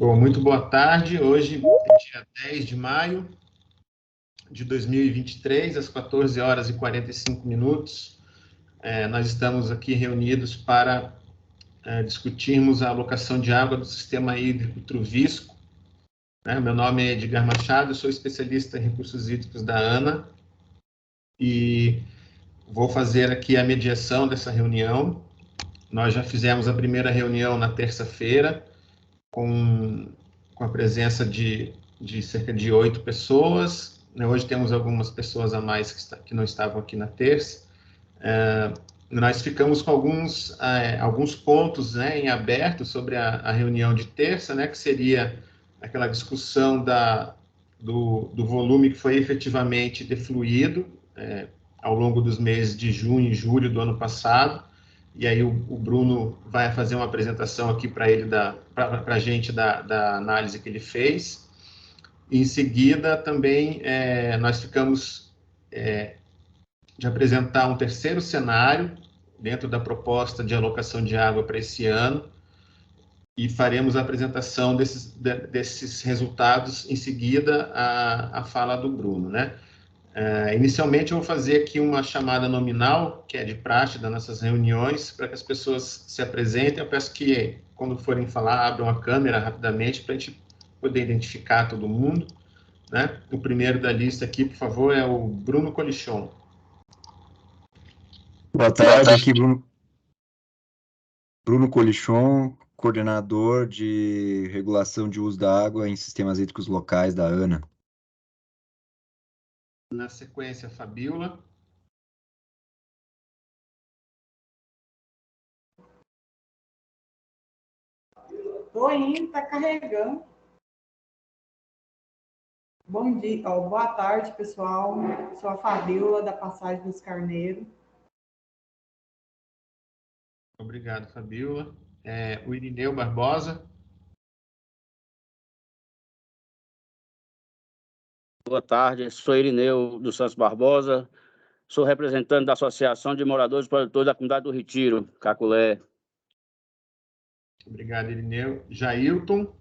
Bom, muito boa tarde. Hoje é dia 10 de maio de 2023, às 14 horas e 45 minutos. Nós estamos aqui reunidos para discutirmos a alocação de água do sistema hídrico Truvisco. Meu nome é Edgar Machado, sou especialista em recursos hídricos da ANA e vou fazer aqui a mediação dessa reunião. Nós já fizemos a primeira reunião na terça-feira, com a presença de cerca de 8 pessoas. Hoje temos algumas pessoas a mais que não estavam aqui na terça. Nós ficamos com alguns pontos em aberto sobre a reunião de terça, que seria aquela discussão do volume que foi efetivamente defluído ao longo dos meses de junho e julho do ano passado. E aí o Bruno vai fazer uma apresentação aqui para a gente da análise que ele fez. Em seguida, também, nós ficamos de apresentar um terceiro cenário dentro da proposta de alocação de água para esse ano e faremos a apresentação desses resultados em seguida a fala do Bruno, Inicialmente, eu vou fazer aqui uma chamada nominal, que é de praxe das nossas reuniões, para que as pessoas se apresentem. Eu peço que, quando forem falar, abram a câmera rapidamente, para a gente poder identificar todo mundo. O primeiro da lista aqui, por favor, é o Bruno Colichon. Boa tarde, aqui Bruno Colichon, coordenador de regulação de uso da água em sistemas hídricos locais da ANA. Na sequência, Fabiola. Tô indo, tá carregando. Bom dia, boa tarde, pessoal. Sou a Fabiola, da Passagem dos Carneiros. Obrigado, Fabiola. O Irineu Barbosa. Boa tarde, sou Irineu dos Santos Barbosa, sou representante da Associação de Moradores e Produtores da Comunidade do Retiro, Caculé. Obrigado, Irineu. Jailton.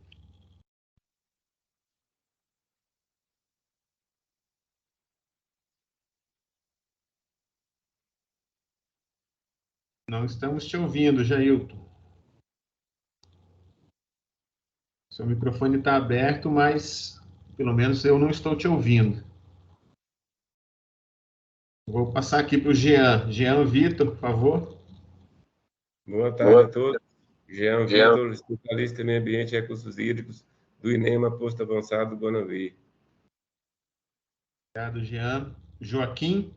Não estamos te ouvindo, Jailton. Seu microfone está aberto, mas pelo menos eu não estou te ouvindo. Vou passar aqui para o Jean. Jean Vitor, por favor. Boa tarde a todos. Jean Vitor, especialista em meio ambiente e recursos hídricos do INEMA, posto avançado Guanavi. Obrigado, Jean. Joaquim.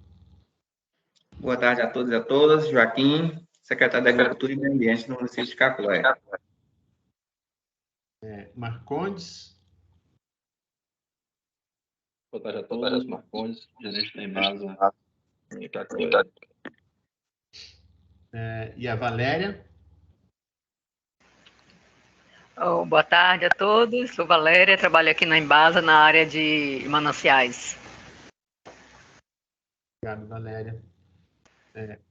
Boa tarde a todos e a todas. Joaquim, secretário da Agricultura e Meio Ambiente no município de Caculé. Marcondes. Boa tarde a todos. Marcondes, gerente da Embasa em Caculé. E a Valéria. Boa tarde a todos. Sou Valéria, trabalho aqui na Embasa na área de mananciais. Obrigado, Valéria.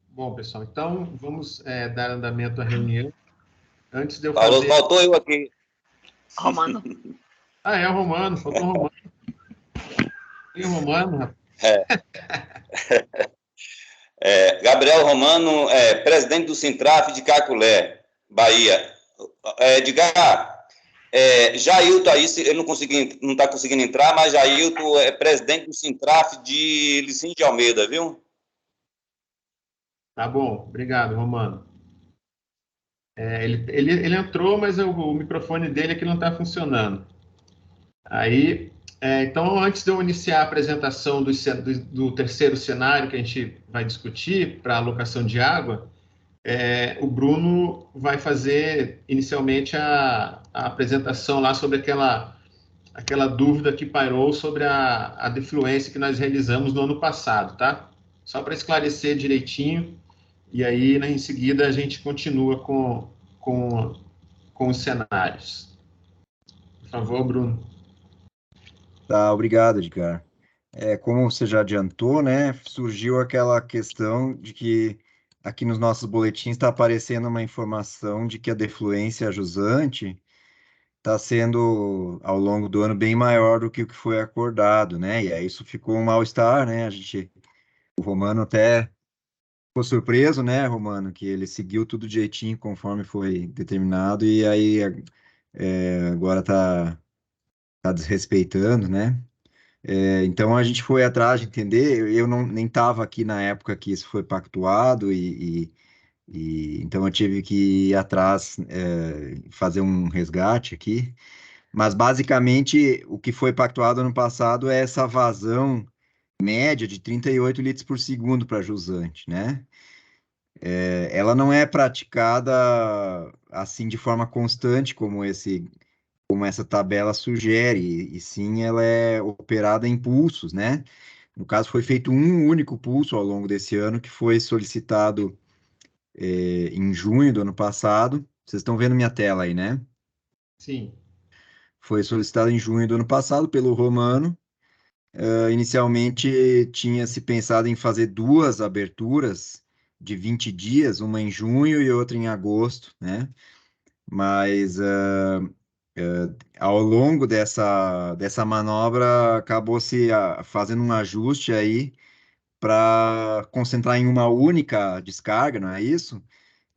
Bom, pessoal, então vamos dar andamento à reunião. Antes de eu fazer... Faltou eu aqui. Romano. É o Romano, faltou o Romano. E o Romano, rapaz? Gabriel Romano, presidente do Sintraf de Caculé, Bahia. Edgar, Jailton aí, ele não está conseguindo entrar, mas Jailton é presidente do Sintraf de Licínio de Almeida, viu? Tá bom, obrigado, Romano. Ele entrou, mas o microfone dele aqui não está funcionando. Aí, então, antes de eu iniciar a apresentação do terceiro cenário que a gente vai discutir para a alocação de água, o Bruno vai fazer inicialmente a apresentação lá sobre aquela dúvida que pairou sobre a defluência que nós realizamos no ano passado, tá? Só para esclarecer direitinho, e aí em seguida a gente continua com os cenários. Por favor, Bruno. Tá, obrigado, Edgar. Como você já adiantou, surgiu aquela questão de que aqui nos nossos boletins está aparecendo uma informação de que a defluência jusante está sendo, ao longo do ano, bem maior do que o que foi acordado, né? E aí isso ficou um mal-estar, né? O Romano até ficou surpreso, né, Romano, que ele seguiu tudo direitinho conforme foi determinado, e aí agora tá desrespeitando, né? Então a gente foi atrás de entender, eu não, nem estava aqui na época que isso foi pactuado, então eu tive que ir atrás, fazer um resgate aqui, mas basicamente o que foi pactuado ano passado é essa vazão média de 38 litros por segundo para jusante, né? Ela não é praticada assim de forma constante como essa tabela sugere, e sim ela é operada em pulsos, né? No caso, foi feito um único pulso ao longo desse ano, que foi solicitado em junho do ano passado. Vocês estão vendo minha tela aí, né? Sim. Foi solicitado em junho do ano passado pelo Romano. Inicialmente tinha se pensado em fazer duas aberturas de 20 dias, uma em junho e outra em agosto, né? Mas ao longo dessa manobra acabou se fazendo um ajuste aí para concentrar em uma única descarga, não é isso?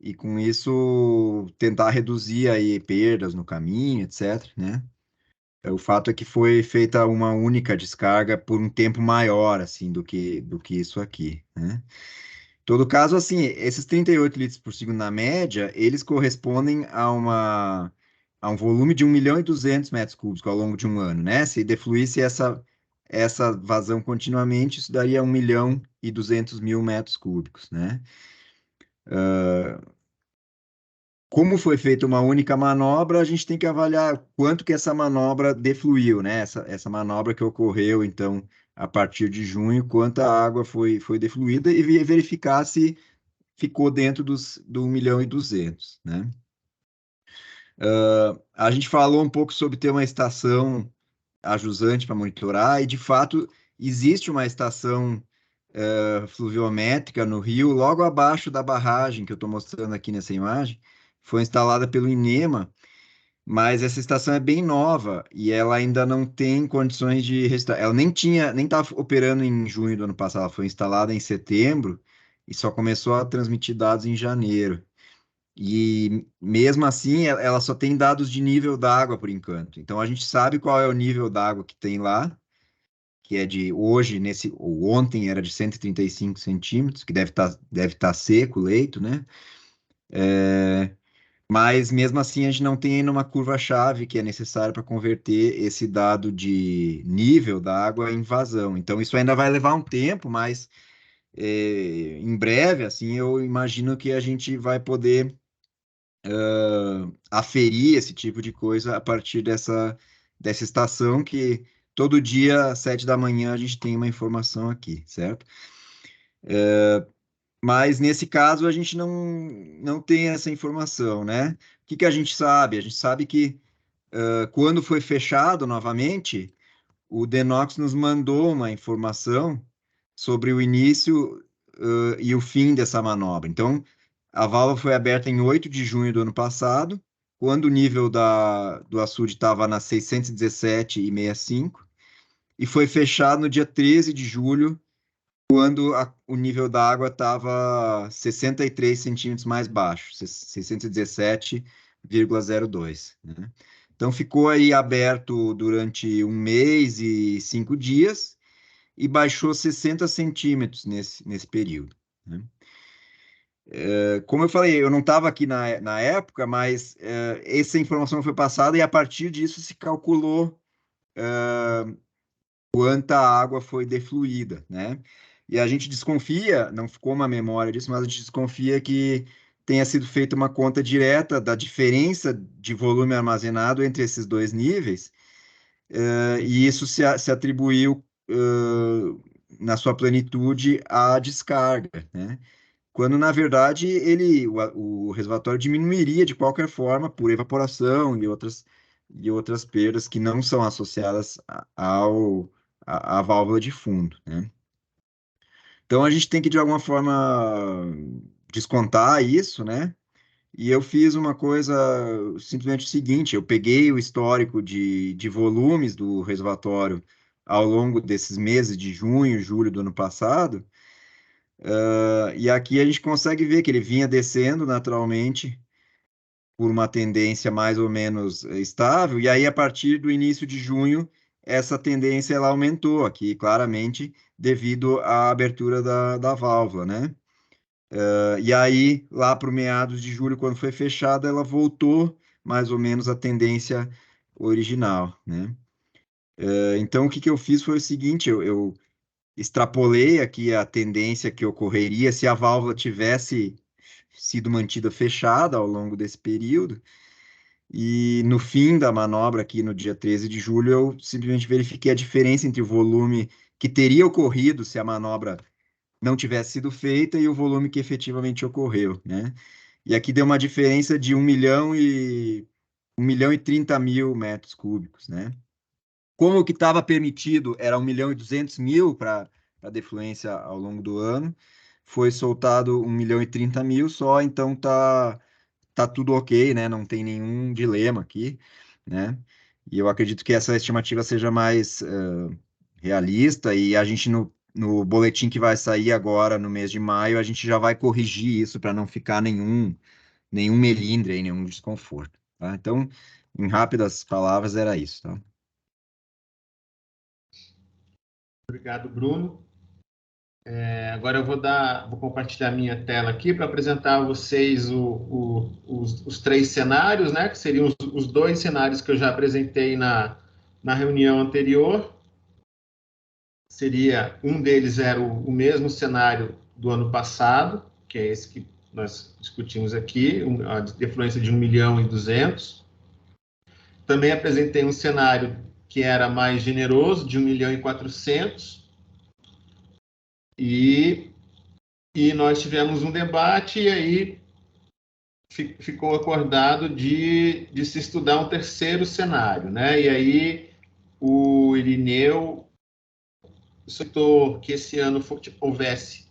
E com isso tentar reduzir aí perdas no caminho, etc, né? O fato é que foi feita uma única descarga por um tempo maior, assim, do que isso aqui, né? Em todo caso, assim, esses 38 litros por segundo na média, eles correspondem a um volume de 1.200.000 metros cúbicos ao longo de um ano, né? Se defluísse essa vazão continuamente, isso daria 1.200.000 metros cúbicos, né? Como foi feita uma única manobra, a gente tem que avaliar quanto que essa manobra defluiu, né? Essa manobra que ocorreu, então, a partir de junho, quanta água foi defluída e verificar se ficou dentro do 1.200.000, né? A gente falou um pouco sobre ter uma estação ajusante para monitorar, e de fato existe uma estação fluviométrica no rio, logo abaixo da barragem que eu estou mostrando aqui nessa imagem, foi instalada pelo INEMA, mas essa estação é bem nova e ela ainda não tem condições de registrar. Ela nem estava operando em junho do ano passado, ela foi instalada em setembro e só começou a transmitir dados em janeiro. E mesmo assim, ela só tem dados de nível d'água por enquanto. Então a gente sabe qual é o nível d'água que tem lá, que é de hoje, ou ontem era de 135 centímetros, que deve tá seco o leito, né? Mas mesmo assim a gente não tem ainda uma curva-chave que é necessária para converter esse dado de nível da água em vazão. Então isso ainda vai levar um tempo, mas em breve, assim, eu imagino que a gente vai poder aferir esse tipo de coisa a partir dessa estação que todo dia, às 7 da manhã, a gente tem uma informação aqui, certo? Mas nesse caso a gente não tem essa informação, né? O que a gente sabe? A gente sabe que quando foi fechado novamente, o Denox nos mandou uma informação sobre o início e o fim dessa manobra. Então, a válvula foi aberta em 8 de junho do ano passado, quando o nível do açude estava na 617,65, e foi fechado no dia 13 de julho, quando o nível da água estava 63 centímetros mais baixo, 617,02, né? Então, ficou aí aberto durante 1 mês e 5 dias e baixou 60 centímetros nesse período, né? Como eu falei, eu não estava aqui na época, mas essa informação foi passada e a partir disso se calculou quanta água foi defluída, né? E a gente desconfia, não ficou uma memória disso, mas a gente desconfia que tenha sido feita uma conta direta da diferença de volume armazenado entre esses dois níveis, e isso se atribuiu, na sua plenitude, à descarga, né? Quando, na verdade, o reservatório diminuiria de qualquer forma por evaporação e outras perdas que não são associadas à válvula de fundo, né? Então, a gente tem que, de alguma forma, descontar isso, né? E eu fiz uma coisa, simplesmente o seguinte, eu peguei o histórico de volumes do reservatório ao longo desses meses de junho, julho do ano passado, e aqui a gente consegue ver que ele vinha descendo naturalmente por uma tendência mais ou menos estável, e aí a partir do início de junho, essa tendência ela aumentou aqui, claramente, devido à abertura da válvula, né? E aí, lá para o meados de julho, quando foi fechada, ela voltou mais ou menos à tendência original, né? Então, o que eu fiz foi o seguinte, eu extrapolei aqui a tendência que ocorreria se a válvula tivesse sido mantida fechada ao longo desse período, e no fim da manobra, aqui no dia 13 de julho, eu simplesmente verifiquei a diferença entre o volume que teria ocorrido se a manobra não tivesse sido feita e o volume que efetivamente ocorreu, né? E aqui deu uma diferença de 1.030.000 metros cúbicos, né? Como o que estava permitido era 1.200.000 para a defluência ao longo do ano, foi soltado 1.030.000 só, então tá tudo ok, né? Não tem nenhum dilema aqui, né? E eu acredito que essa estimativa seja mais realista, e a gente no boletim que vai sair agora no mês de maio, a gente já vai corrigir isso para não ficar nenhum melindre aí, nenhum desconforto, tá? Então, em rápidas palavras, era isso, tá? Obrigado, Bruno. Agora eu vou compartilhar minha tela aqui para apresentar a vocês os três cenários, né? Que seriam os dois cenários que eu já apresentei na reunião anterior. Um deles era o mesmo cenário do ano passado, que é esse que nós discutimos aqui, a defluência de 1.200.000. Também apresentei um cenário que era mais generoso, de 1.400.000. E nós tivemos um debate, e aí ficou acordado de se estudar um terceiro cenário, né? E aí o Irineu solicitou que esse ano houvesse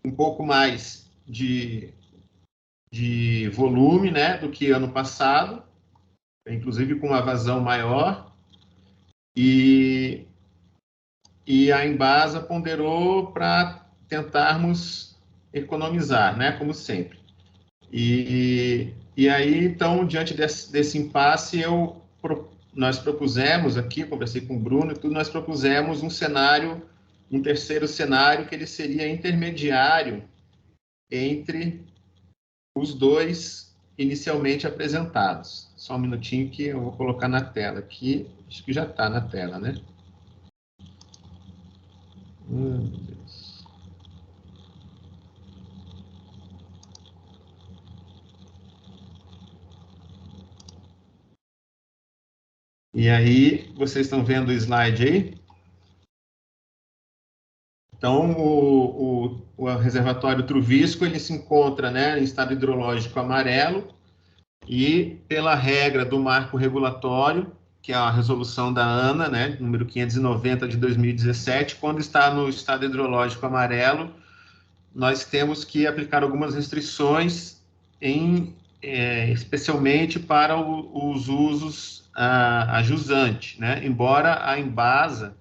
um pouco mais de volume, né, do que ano passado, inclusive com uma vazão maior, e a Embasa ponderou para tentarmos economizar, né, como sempre. E aí, então, diante desse impasse, nós propusemos aqui, conversei com o Bruno e tudo, nós propusemos um terceiro cenário, que ele seria intermediário entre os dois inicialmente apresentados. Só um minutinho que eu vou colocar na tela aqui, acho que já está na tela, né? Meu Deus. E aí, vocês estão vendo o slide aí? Então, o reservatório Truvisco, ele se encontra, né, em estado hidrológico amarelo, e pela regra do marco regulatório, que é a resolução da ANA, né, número 590 de 2017, quando está no estado hidrológico amarelo, nós temos que aplicar algumas restrições, especialmente para os usos a jusante, né? Embora a Embasa,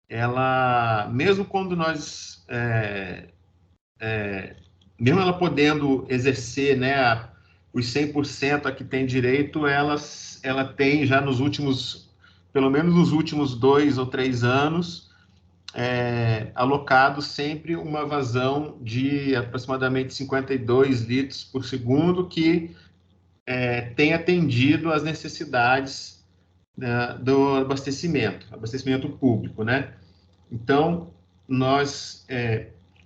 ela, mesmo quando nós, mesmo ela podendo exercer, né, os 100% a que tem direito, ela tem já pelo menos nos últimos 2 ou 3 anos, alocado sempre uma vazão de aproximadamente 52 litros por segundo, que tem atendido às necessidades, né, do abastecimento público, né? Então, nós,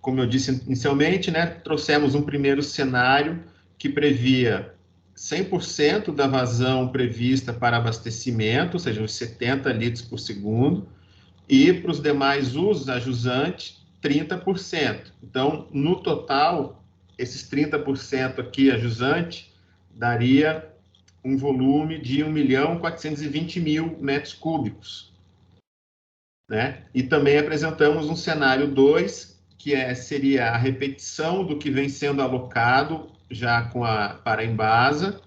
como eu disse inicialmente, né, trouxemos um primeiro cenário que previa 100% da vazão prevista para abastecimento, ou seja, os 70 litros por segundo, e para os demais usos, a jusante, 30%. Então, no total, esses 30% aqui, a jusante, daria um volume de 1.420.000 metros cúbicos, né? E também apresentamos um cenário 2, que seria a repetição do que vem sendo alocado já para a Embasa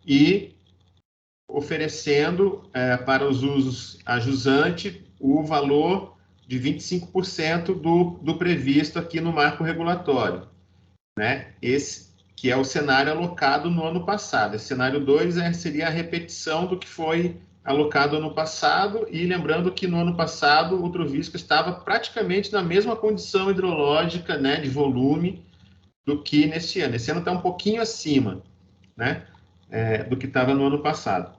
e oferecendo para os usos a jusante o valor de 25% do previsto aqui no marco regulatório, né? Esse que é o cenário alocado no ano passado. Esse cenário 2 seria a repetição do que foi alocado ano passado, e lembrando que no ano passado o Trovisco estava praticamente na mesma condição hidrológica, né, de volume, do que nesse ano. Esse ano está um pouquinho acima, né, do que estava no ano passado.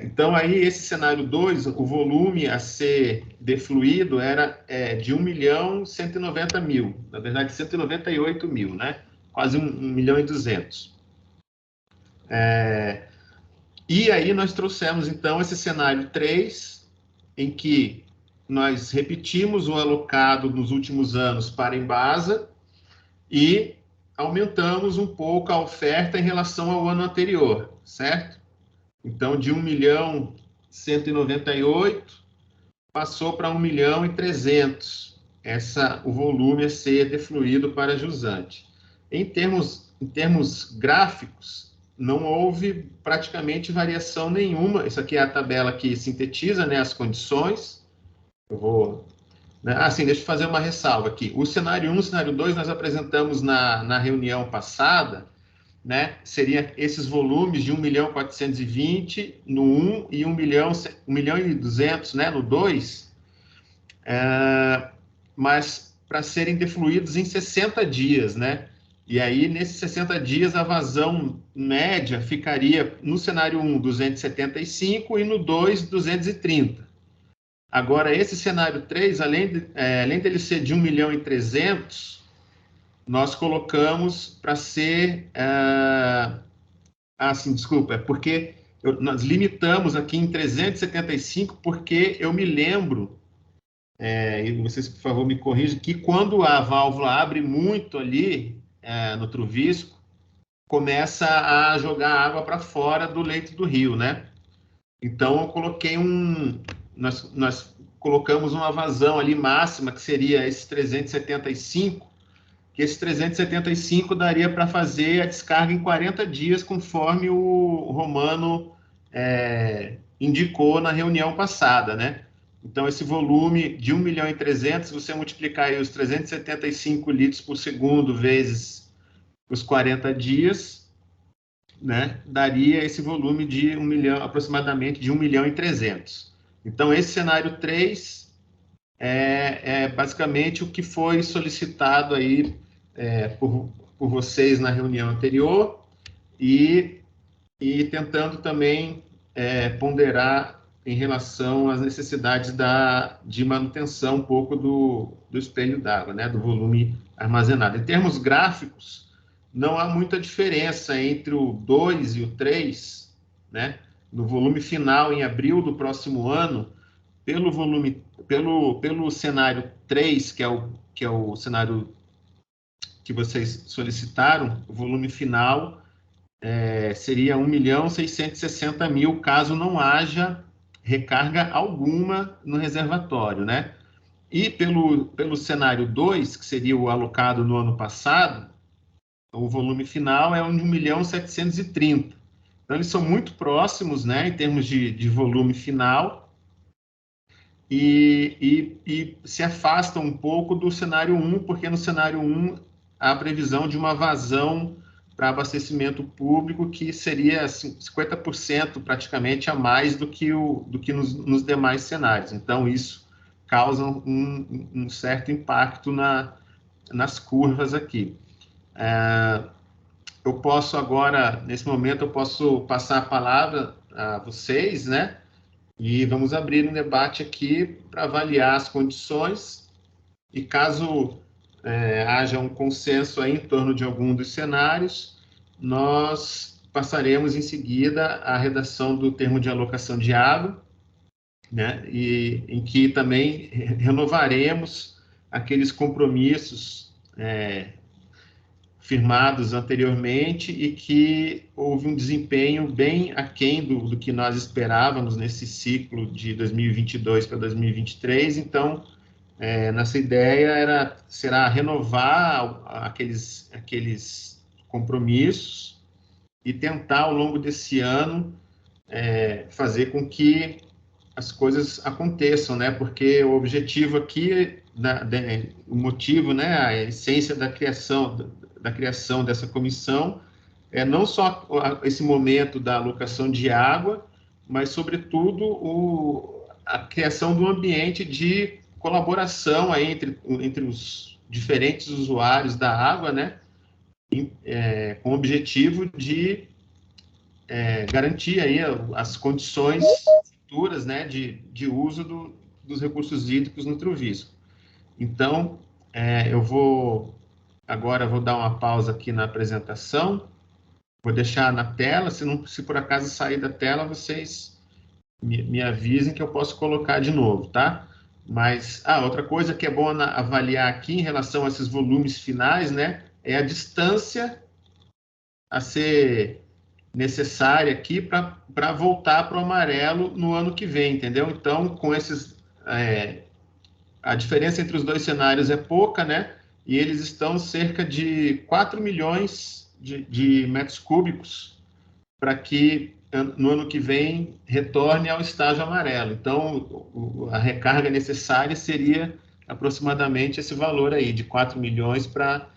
Então, aí, esse cenário 2, o volume a ser defluído era de 1.190.000, na verdade, 198.000, né? Quase 1.200.000. E aí nós trouxemos, então, esse cenário 3, em que nós repetimos o alocado nos últimos anos para a Embasa e aumentamos um pouco a oferta em relação ao ano anterior, certo? Então, de 1.198.000 passou para 1.300.000, o volume a ser defluído para jusante. Em termos gráficos, não houve praticamente variação nenhuma. Isso aqui é a tabela que sintetiza, né, as condições. Eu vou... Sim, deixa eu fazer uma ressalva aqui. O cenário 1 e o cenário 2 nós apresentamos na reunião passada, né? Seria esses volumes de 1.420.000 no 1 e 1.200.000, né, no 2, mas para serem defluídos em 60 dias, né? E aí, nesses 60 dias, a vazão média ficaria no cenário 1, 275, e no 2, 230. Agora, esse cenário 3, além dele ser de 1.300.000, nós colocamos para ser... desculpa, porque nós limitamos aqui em 375, porque eu me lembro, e vocês, por favor, me corrijam, que quando a válvula abre muito ali, no Trovisco, começa a jogar água para fora do leito do rio, né? Então, eu coloquei nós colocamos uma vazão ali máxima, que seria esse 375, que esse 375 daria para fazer a descarga em 40 dias, conforme o Romano indicou na reunião passada, né? Então, esse volume de 1.300.000, se você multiplicar aí os 375 litros por segundo vezes os 40 dias, né, daria esse volume de aproximadamente de 1.300.000. Então, esse cenário 3 é basicamente o que foi solicitado aí por vocês na reunião anterior e tentando também ponderar em relação às necessidades de manutenção um pouco do espelho d'água, né, do volume armazenado. Em termos gráficos, não há muita diferença entre o 2 e o 3, né, no volume final em abril do próximo ano, pelo cenário 3, que é o cenário que vocês solicitaram, o volume final seria 1.660.000, caso não haja recarga alguma no reservatório, né? E pelo cenário 2, que seria o alocado no ano passado, o volume final é de 1.730.000. Então, eles são muito próximos, né, em termos de volume final, e se afastam um pouco do cenário 1, porque no cenário 1 há a previsão de uma vazão para abastecimento público que seria 50% praticamente a mais do que nos demais cenários. Então, isso causa um certo impacto nas curvas aqui. Eu posso agora, nesse momento, eu posso passar a palavra a vocês, né? E vamos abrir um debate aqui para avaliar as condições e caso haja um consenso aí em torno de algum dos cenários, nós passaremos em seguida à redação do termo de alocação de água, né, e em que também renovaremos aqueles compromissos firmados anteriormente e que houve um desempenho bem aquém do que nós esperávamos nesse ciclo de 2022 para 2023, então... nossa ideia será renovar aqueles compromissos e tentar, ao longo desse ano, fazer com que as coisas aconteçam, né? Porque o objetivo aqui, o motivo, né, a essência da criação dessa comissão é não só esse momento da alocação de água, mas, sobretudo, a criação de um ambiente de colaboração aí entre os diferentes usuários da água, né? Com o objetivo de garantir aí as condições futuras, né, de uso dos recursos hídricos no Trovisco. Então, agora vou dar uma pausa aqui na apresentação, vou deixar na tela, se por acaso sair da tela, vocês me avisem que eu posso colocar de novo, tá? Mas, outra coisa que é bom avaliar aqui em relação a esses volumes finais, né, é a distância a ser necessária aqui para voltar para o amarelo no ano que vem, entendeu? Então, com esses... a diferença entre os dois cenários é pouca, né? E eles estão cerca de 4 milhões de metros cúbicos para que no ano que vem retorne ao estágio amarelo. Então, a recarga necessária seria aproximadamente esse valor aí, de 4 milhões para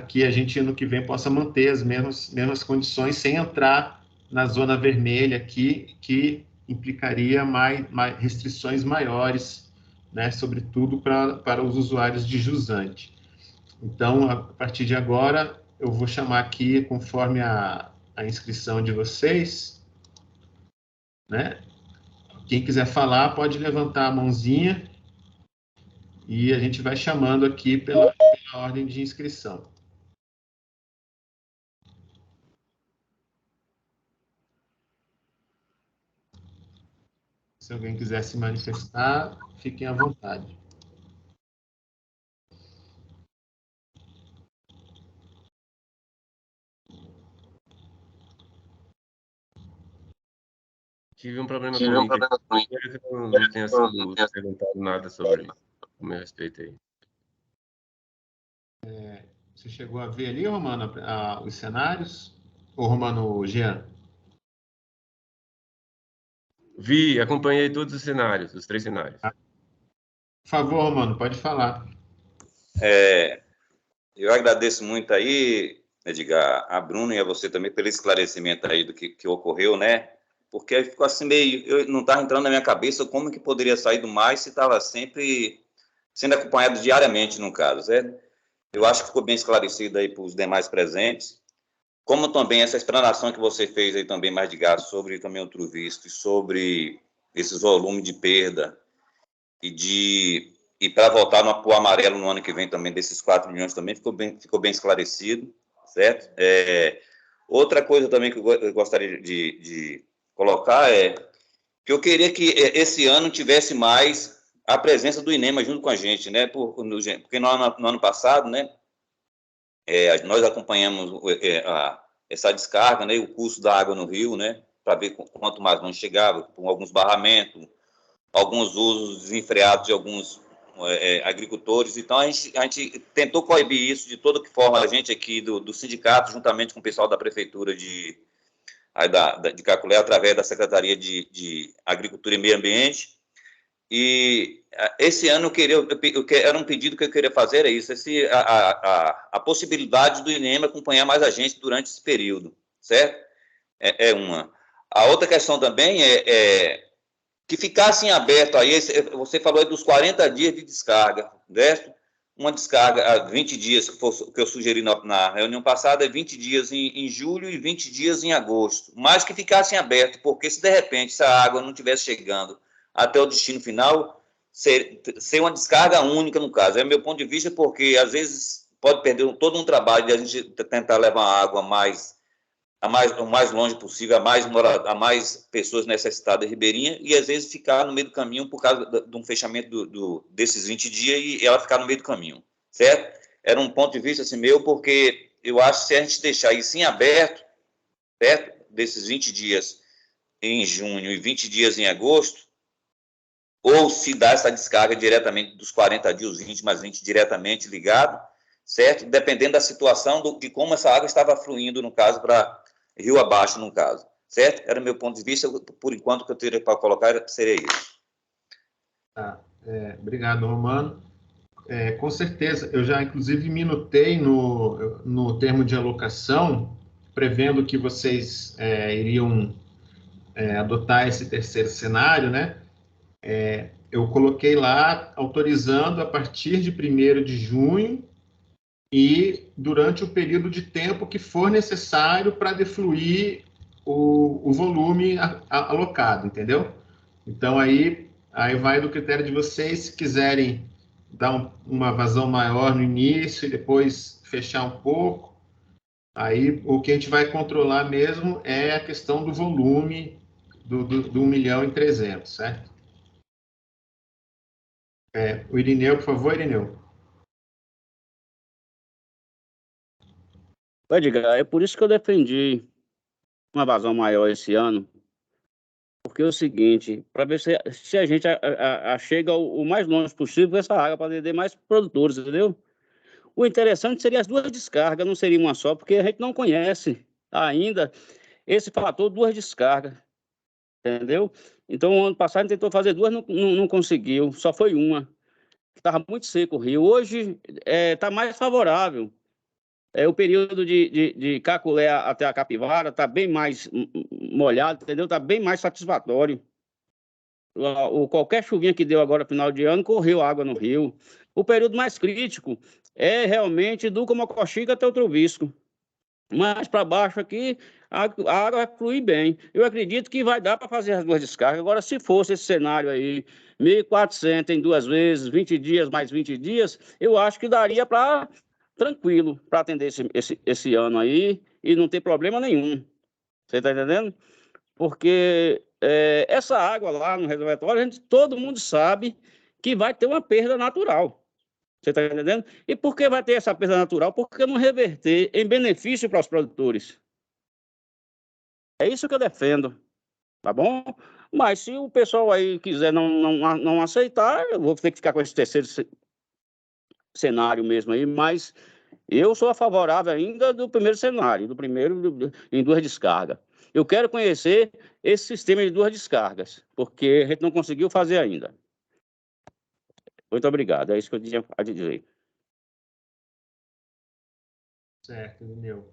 que a gente, ano que vem, possa manter as mesmas condições, sem entrar na zona vermelha aqui, que implicaria mais restrições maiores, né, sobretudo para os usuários de jusante. Então, a partir de agora, eu vou chamar aqui, conforme a inscrição de vocês, né? Quem quiser falar, pode levantar a mãozinha e a gente vai chamando aqui pela ordem de inscrição. Se alguém quiser se manifestar, fiquem à vontade. Tive um problema com o link. Não tenho perguntado nada sobre o meu respeito aí. Você chegou a ver ali, Romano, os cenários? Ou Romano, Jean? Vi, acompanhei todos os cenários, os 3 cenários. Por favor, Romano, pode falar. Eu agradeço muito aí, Edgar, a Bruna e a você também pelo esclarecimento aí do que ocorreu, né? Porque ficou assim meio... não estava entrando na minha cabeça como que poderia sair do mais se estava sempre sendo acompanhado diariamente, no caso, certo? Eu acho que ficou bem esclarecido aí para os demais presentes. Como também essa explanação que você fez aí também, mais de gás, sobre também o Trovisco e sobre esses volumes de perda e para voltar para o amarelo no ano que vem também, desses 4 milhões também, ficou bem esclarecido, certo? Outra coisa também que eu gostaria de colocar é que eu queria que esse ano tivesse mais a presença do INEMA junto com a gente, né? Porque no ano passado, né, nós acompanhamos essa descarga, né, e o curso da água no rio, né, para ver quanto mais longe chegava, com alguns barramentos, alguns usos desenfreados de alguns agricultores. Então, a gente tentou coibir isso de toda forma, a gente aqui do sindicato, juntamente com o pessoal da prefeitura de Caculé, através da Secretaria de Agricultura e Meio Ambiente. E esse ano era um pedido que eu queria fazer, é isso, a possibilidade do INEMA acompanhar mais a gente durante esse período, certo? Uma. A outra questão também é que ficasse em aberto aí, você falou aí dos 40 dias de descarga, certo? Uma descarga a 20 dias, que eu sugeri na reunião passada, é 20 dias em julho e 20 dias em agosto, mas que ficasse em aberto, porque se de repente essa água não estivesse chegando até o destino final, ser uma descarga única, no caso. É meu ponto de vista, porque às vezes pode perder todo um trabalho de a gente tentar levar a água o mais longe possível, a mais pessoas necessitadas ribeirinha, e às vezes ficar no meio do caminho por causa de um fechamento desses 20 dias e ela ficar no meio do caminho, certo? Era um ponto de vista assim meu, porque eu acho que se a gente deixar isso em aberto, certo? Desses 20 dias em junho e 20 dias em agosto, ou se dá essa descarga diretamente dos 40 dias, os 20 mais 20 diretamente ligado, certo? Dependendo da situação, de como essa água estava fluindo, no caso, para rio abaixo, no caso, certo? Era o meu ponto de vista, por enquanto, que eu teria para colocar seria isso. Tá. Obrigado, Romano. Com certeza, eu já, inclusive, me notei no termo de alocação, prevendo que vocês iriam adotar esse terceiro cenário, né? Eu coloquei lá, autorizando a partir de 1º de junho e durante o período de tempo que for necessário para defluir o volume alocado, entendeu? Então, aí vai do critério de vocês, se quiserem dar uma vazão maior no início e depois fechar um pouco. Aí, o que a gente vai controlar mesmo é a questão do volume do 1.300.000, certo? O Irineu, por favor, Irineu. Edgar, é por isso que eu defendi uma vazão maior esse ano, porque é o seguinte, para ver se a gente chega o mais longe possível com essa água, para atender mais produtores, entendeu? O interessante seria as duas descargas, não seria uma só, porque a gente não conhece ainda esse fator duas descargas, entendeu? Então, ano passado a gente tentou fazer duas, não conseguiu, só foi uma. Estava muito seco o rio. Hoje está mais favorável. O período de Caculé até a Capivara está bem mais molhado, entendeu? Está bem mais satisfatório. Qualquer chuvinha que deu agora no final de ano, correu água no rio. O período mais crítico é realmente do Comocoxiga até o Trovisco. Mais para baixo aqui, a água vai fluir bem. Eu acredito que vai dar para fazer as duas descargas. Agora, se fosse esse cenário aí, 1.400 em 2 vezes, 20 dias mais 20 dias, eu acho que daria para tranquilo para atender esse ano aí e não ter problema nenhum. Você está entendendo? Porque essa água lá no reservatório, todo mundo sabe que vai ter uma perda natural. Você está entendendo? E por que vai ter essa perda natural? Porque não reverter em benefício para os produtores. É isso que eu defendo, tá bom? Mas se o pessoal aí quiser não aceitar, eu vou ter que ficar com esse terceiro cenário mesmo aí, mas eu sou a favorável ainda do primeiro cenário, em duas descargas. Eu quero conhecer esse sistema de duas descargas, porque a gente não conseguiu fazer ainda. Muito obrigado, é isso que eu tinha a dizer. Certo, Irineu.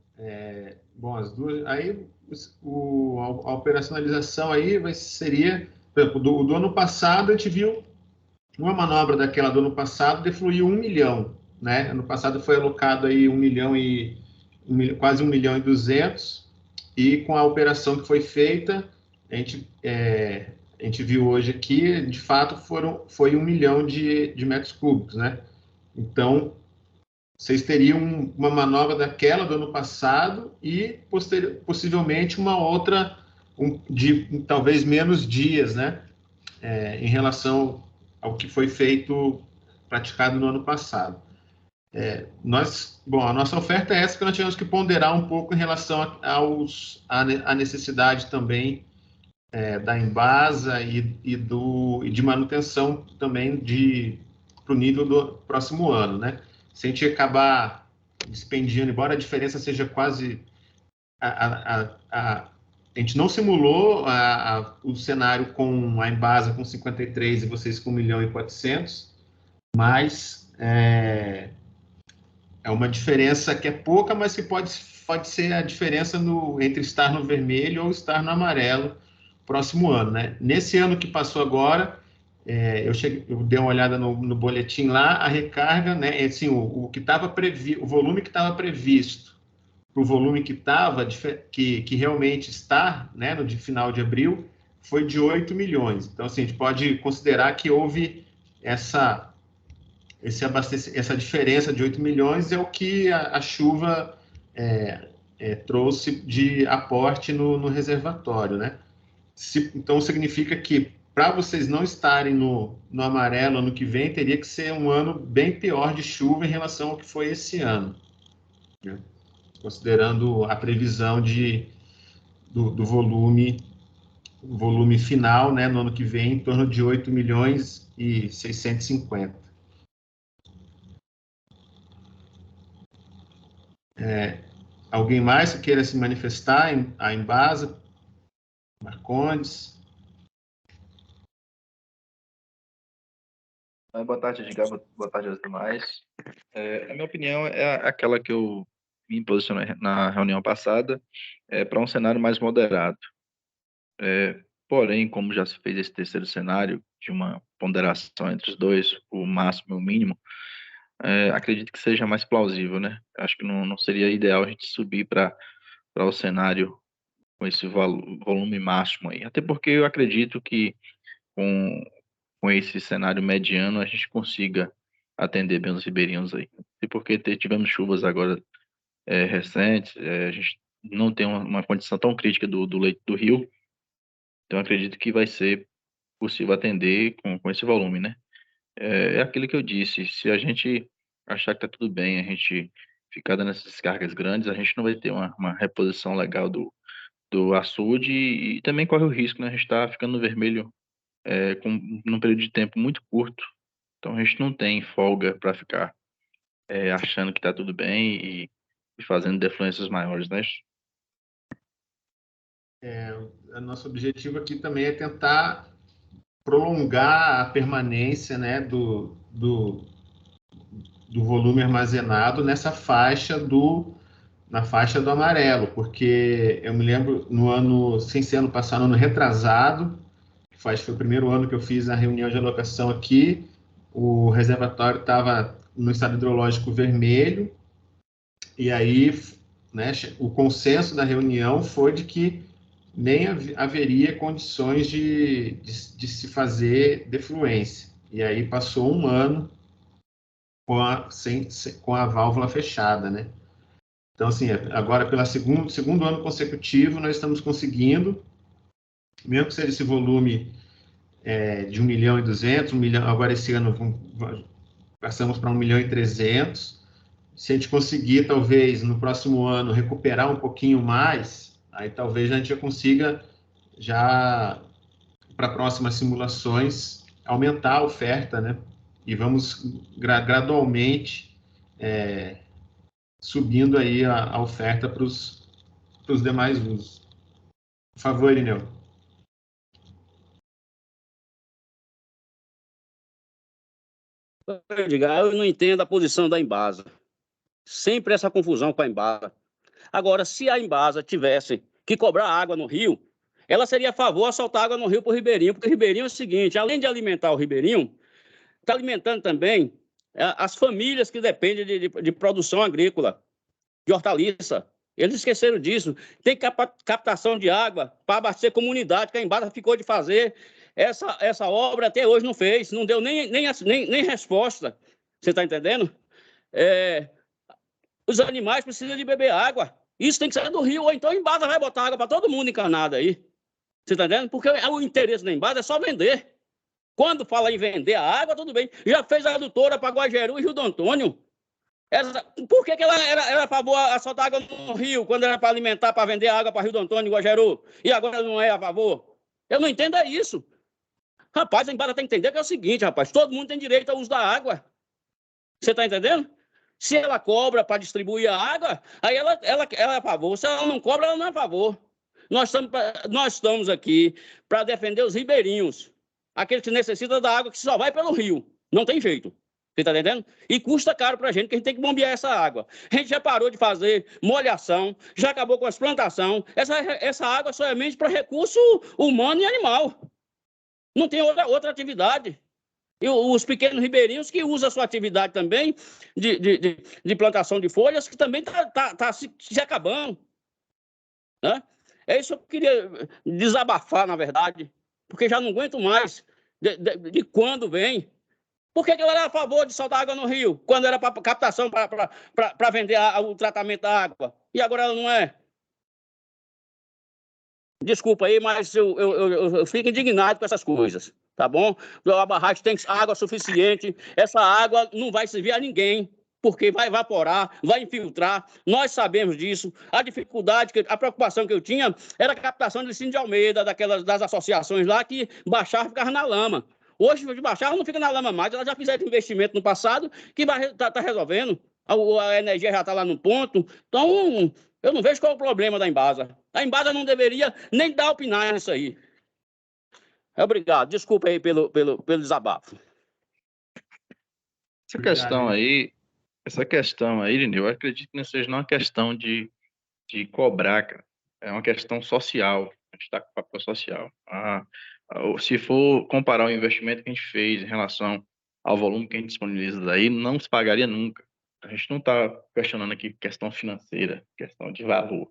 Bom, as duas. Aí a operacionalização aí seria, por exemplo, do ano passado a gente viu uma manobra daquela do ano passado defluiu 1 milhão, né? Ano passado foi alocado aí 1 milhão quase 1 milhão e 200, e com a operação que foi feita, a gente viu hoje aqui, de fato, foi 1 milhão de metros cúbicos, né? Então, vocês teriam uma manobra daquela do ano passado e, possivelmente, uma outra de talvez menos dias, né? Em relação ao que foi praticado no ano passado. A nossa oferta é essa, que nós tivemos que ponderar um pouco em relação à necessidade também da Embasa e de manutenção também para o nível do próximo ano, né? Se a gente acabar dispendiando, embora a diferença seja quase... A gente não simulou o cenário com a Embasa com 53 e vocês com 1 milhão e 400, mas é uma diferença que é pouca, mas que pode ser a diferença entre estar no vermelho ou estar no amarelo próximo ano, né? Nesse ano que passou agora, eu dei uma olhada no boletim lá, a recarga, né? Assim, o volume que estava previsto para o volume que realmente está, né, no final de abril, foi de 8 milhões. Então, assim, a gente pode considerar que houve essa diferença de 8 milhões é o que a chuva trouxe de aporte no reservatório, né? Então, significa que para vocês não estarem no amarelo ano que vem, teria que ser um ano bem pior de chuva em relação ao que foi esse ano, né? Considerando a previsão do volume final, né, no ano que vem, em torno de 8 milhões e 650. Alguém mais que queira se manifestar a Embasa? Marcondes? Boa tarde, Edgar. Boa tarde aos demais. A minha opinião é aquela que eu me posicionei na reunião passada, para um cenário mais moderado. Porém, como já se fez esse terceiro cenário, de uma ponderação entre os dois, o máximo e o mínimo, acredito que seja mais plausível, né? Acho que não seria ideal a gente subir para o cenário com esse volume máximo aí. Até porque eu acredito que com esse cenário mediano a gente consiga atender bem os ribeirinhos aí. E porque tivemos chuvas agora recentes, a gente não tem uma condição tão crítica do leito do rio, então acredito que vai ser possível atender com esse volume, né? É aquilo que eu disse, se a gente achar que está tudo bem, a gente ficar dando essas descargas grandes, a gente não vai ter uma reposição legal do açude e também corre o risco, né? A gente está ficando no vermelho num período de tempo muito curto, então a gente não tem folga para ficar achando que está tudo bem e fazendo defluências maiores, né? O nosso objetivo aqui também é tentar prolongar a permanência, né, do volume armazenado na faixa do amarelo, porque eu me lembro no ano, sem ser ano passado, no ano retrasado, foi o primeiro ano que eu fiz a reunião de alocação aqui, o reservatório estava no estado hidrológico vermelho, e aí, né, o consenso da reunião foi de que nem haveria condições de se fazer defluência. E aí passou um ano com a válvula fechada, né? Então, assim, agora pelo segundo ano consecutivo, nós estamos conseguindo, mesmo que seja esse volume de 1.200.000, 1 milhão, agora esse ano passamos para 1.300.000, se a gente conseguir, talvez, no próximo ano, recuperar um pouquinho mais, aí talvez a gente já consiga, para próximas simulações, aumentar a oferta, né? E vamos gradualmente subindo aí a oferta para os demais usos. Por favor, Irineu. Edgar, eu não entendo a posição da Embasa. Sempre essa confusão com a Embasa. Agora, se a Embasa tivesse que cobrar água no rio, ela seria a favor de soltar água no rio para o ribeirinho, porque o ribeirinho é o seguinte, além de alimentar o ribeirinho, está alimentando também as famílias que dependem de produção agrícola, de hortaliça. Eles esqueceram disso. Tem captação de água para abastecer comunidade, que a Embasa ficou de fazer. Essa obra até hoje não fez, não deu nem resposta. Você está entendendo? Os animais precisam de beber água. Isso tem que sair do rio, ou então a Embasa vai botar água para todo mundo encanado aí. Você está entendendo? Porque o interesse da Embasa é só vender. Quando fala em vender a água, tudo bem. Já fez a adutora para Guajeru e Rio do Antônio. Por que ela era a favor de soltar água no rio, quando era para alimentar, para vender água para Rio do Antônio e Guajeru? E agora não é a favor? Eu não entendo isso. Rapaz, a Embasa tem que entender que é o seguinte, rapaz, todo mundo tem direito ao uso da água. Você está entendendo? Se ela cobra para distribuir a água, aí ela é a favor. Se ela não cobra, ela não é a favor. Nós estamos aqui para defender os ribeirinhos, aqueles que necessitam da água que só vai pelo rio. Não tem jeito. Você está entendendo? E custa caro para a gente, que a gente tem que bombear essa água. A gente já parou de fazer molhação, já acabou com as plantações. Essa água só é mente para recurso humano e animal. Não tem outra atividade. E os pequenos ribeirinhos que usam a sua atividade também de plantação de folhas, que também está se acabando. Né? É isso que eu queria desabafar, na verdade, porque já não aguento mais de quando vem. Por que ela era a favor de soltar água no rio, quando era para captação, para vender o tratamento da água? E agora ela não é? Desculpa aí, mas eu fico indignado com essas coisas, tá bom? A barragem tem água suficiente, essa água não vai servir a ninguém, porque vai evaporar, vai infiltrar, nós sabemos disso. A dificuldade, a preocupação que eu tinha era a captação de Licínio de Almeida, das associações lá que baixavam e ficavam na lama. Hoje, de baixar, não fica na lama mais, elas já fizeram investimento no passado que vai tá resolvendo. a energia já está lá no ponto. Então, eu não vejo qual é o problema da Embasa. A Embasa não deveria nem dar opinar nisso aí. Obrigado. Desculpa aí pelo desabafo. Essa questão aí, Irineu, eu acredito que não seja uma questão de cobrar, cara. É uma questão social. A gente está com o papel social. Se for comparar o investimento que a gente fez em relação ao volume que a gente disponibiliza daí, não se pagaria nunca. A gente não está questionando aqui questão financeira, questão de valor,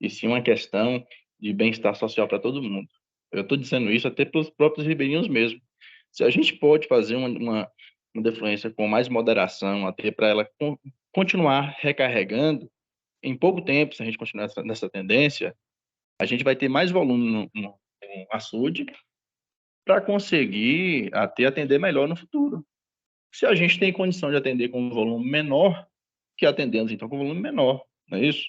e sim uma questão de bem-estar social para todo mundo. Eu estou dizendo isso até para os próprios ribeirinhos mesmo. Se a gente pode fazer uma defluência com mais moderação, até para ela continuar recarregando, em pouco tempo, se a gente continuar nessa tendência, a gente vai ter mais volume no açude para conseguir até atender melhor no futuro. Se a gente tem condição de atender com um volume menor, que atendemos então com um volume menor, não é isso?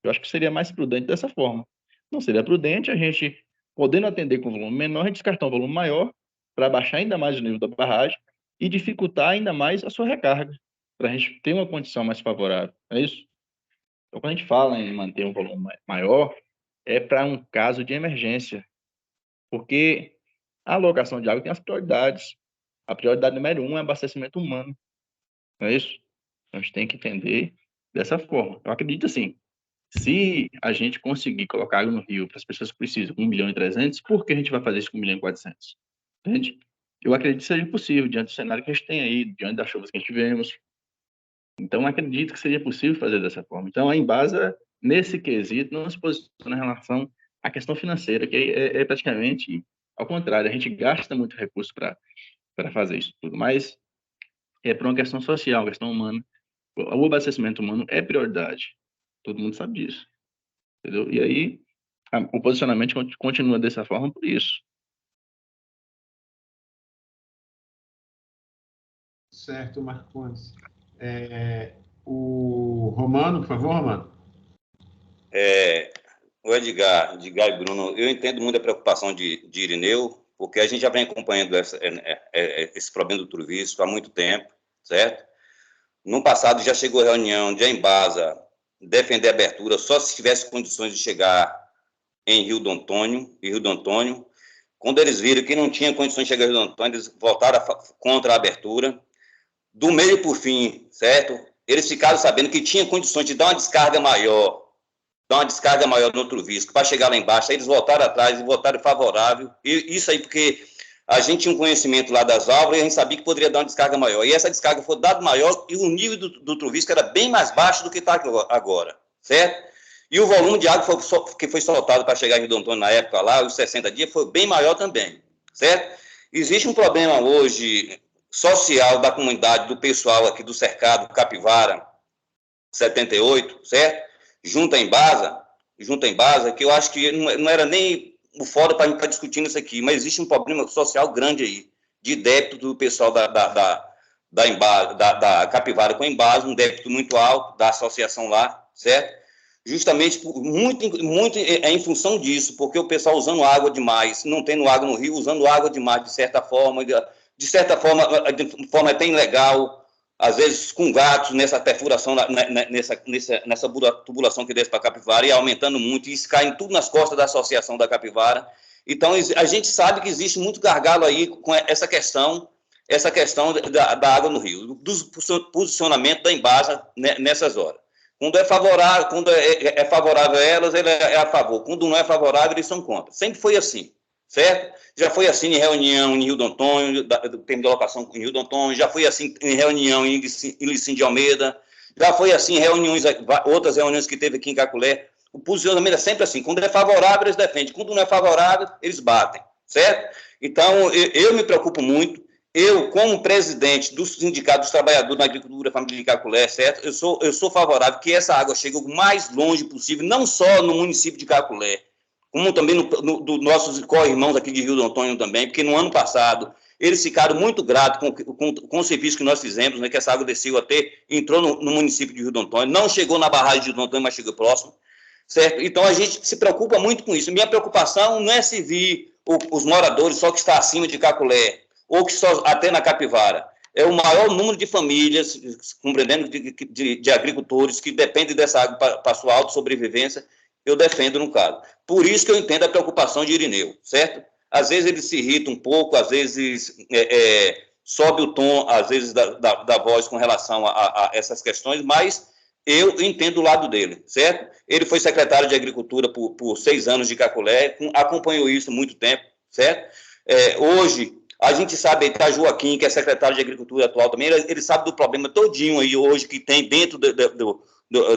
Eu acho que seria mais prudente dessa forma. Não seria prudente a gente, podendo atender com um volume menor, a gente descartar um volume maior para baixar ainda mais o nível da barragem e dificultar ainda mais a sua recarga, para a gente ter uma condição mais favorável, é isso? Então, quando a gente fala em manter um volume maior, é para um caso de emergência, porque a alocação de água tem as prioridades. A prioridade número 1 é abastecimento humano, não é isso? A gente tem que entender dessa forma. Eu acredito assim, se a gente conseguir colocar água no rio para as pessoas que precisam, 1.300.000, por que a gente vai fazer isso com 1.400.000? Entende? Eu acredito que seja possível, diante do cenário que a gente tem aí, diante das chuvas que a gente tivemos. Então, acredito que seja possível fazer dessa forma. Então, a Embasa, nesse quesito, não se posiciona em relação à questão financeira, que é praticamente ao contrário. A gente gasta muito recurso para fazer isso tudo, mas é por uma questão social, questão humana. O abastecimento humano é prioridade. Todo mundo sabe disso. Entendeu? E aí, o posicionamento continua dessa forma por isso. Certo, Marcondes. O Romano, por favor, Romano. O Edgar e Bruno, eu entendo muito a preocupação de Irineu, porque a gente já vem acompanhando esse problema do Turvisco há muito tempo, certo? No passado já chegou a reunião de Embasa defender a abertura só se tivesse condições de chegar em Rio do Antônio. Quando eles viram que não tinha condições de chegar em Rio do Antônio, eles votaram contra a abertura. Do meio por fim, certo? Eles ficaram sabendo que tinha condições de dar uma descarga maior no Turvisco para chegar lá embaixo. Aí eles voltaram atrás e votaram favorável. E isso aí porque a gente tinha um conhecimento lá das válvulas e a gente sabia que poderia dar uma descarga maior. E essa descarga foi dada maior e o nível do Turvisco era bem mais baixo do que está agora, certo? E o volume de água que foi soltado para chegar em Rio do Antônio na época lá, os 60 dias, foi bem maior também, certo? Existe um problema hoje social da comunidade, do pessoal aqui do cercado Capivara 78, certo? Junto à Embasa, que eu acho que não era nem o fora para a gente estar discutindo isso aqui, mas existe um problema social grande aí, de débito do pessoal da Capivara com a Embasa, um débito muito alto da associação lá, certo? Justamente muito em função disso, porque o pessoal usando água demais, não tendo água no rio, usando água demais, de certa forma, de forma até ilegal, às vezes com gatos nessa perfuração, nessa tubulação que desce para a Capivara, e aumentando muito, e isso cai tudo nas costas da associação da Capivara. Então, a gente sabe que existe muito gargalo aí com essa questão da água no rio, do posicionamento da Embasa nessas horas. Quando é favorável a elas, ele é a favor. Quando não é favorável, eles são contra. Sempre foi assim, certo? Já foi assim em reunião em Rio do Antônio, do termo de alocação em Rio do Antônio, já foi assim em reunião em Licim de Almeida, já foi assim em outras reuniões que teve aqui em Caculé. O posicionamento é sempre assim. Quando é favorável, eles defendem. Quando não é favorável, eles batem, certo? Então, eu me preocupo muito. Eu, como presidente do Sindicato dos Trabalhadores na Agricultura Familiar de Caculé, certo? Eu sou favorável que essa água chegue o mais longe possível, não só no município de Caculé, como também dos nossos co-irmãos aqui de Rio do Antônio também, porque no ano passado eles ficaram muito gratos com o serviço que nós fizemos, né, que essa água desceu até, entrou no município de Rio do Antônio, não chegou na barragem de Rio do Antônio, mas chegou próximo, certo? Então a gente se preocupa muito com isso. Minha preocupação não é se vir os moradores só que está acima de Caculé, ou que só até na Capivara. é o maior número de famílias, compreendendo, de agricultores que dependem dessa água para sua autossobrevivência, eu defendo no caso. Por isso que eu entendo a preocupação de Irineu, certo? Às vezes ele se irrita um pouco, às vezes sobe o tom, às vezes, da voz com relação a essas questões, mas eu entendo o lado dele, certo? Ele foi secretário de Agricultura por 6 anos de Caculé, acompanhou isso há muito tempo, certo? Hoje, a gente sabe, está Joaquim, que é secretário de Agricultura atual também, ele sabe do problema todinho aí hoje que tem dentro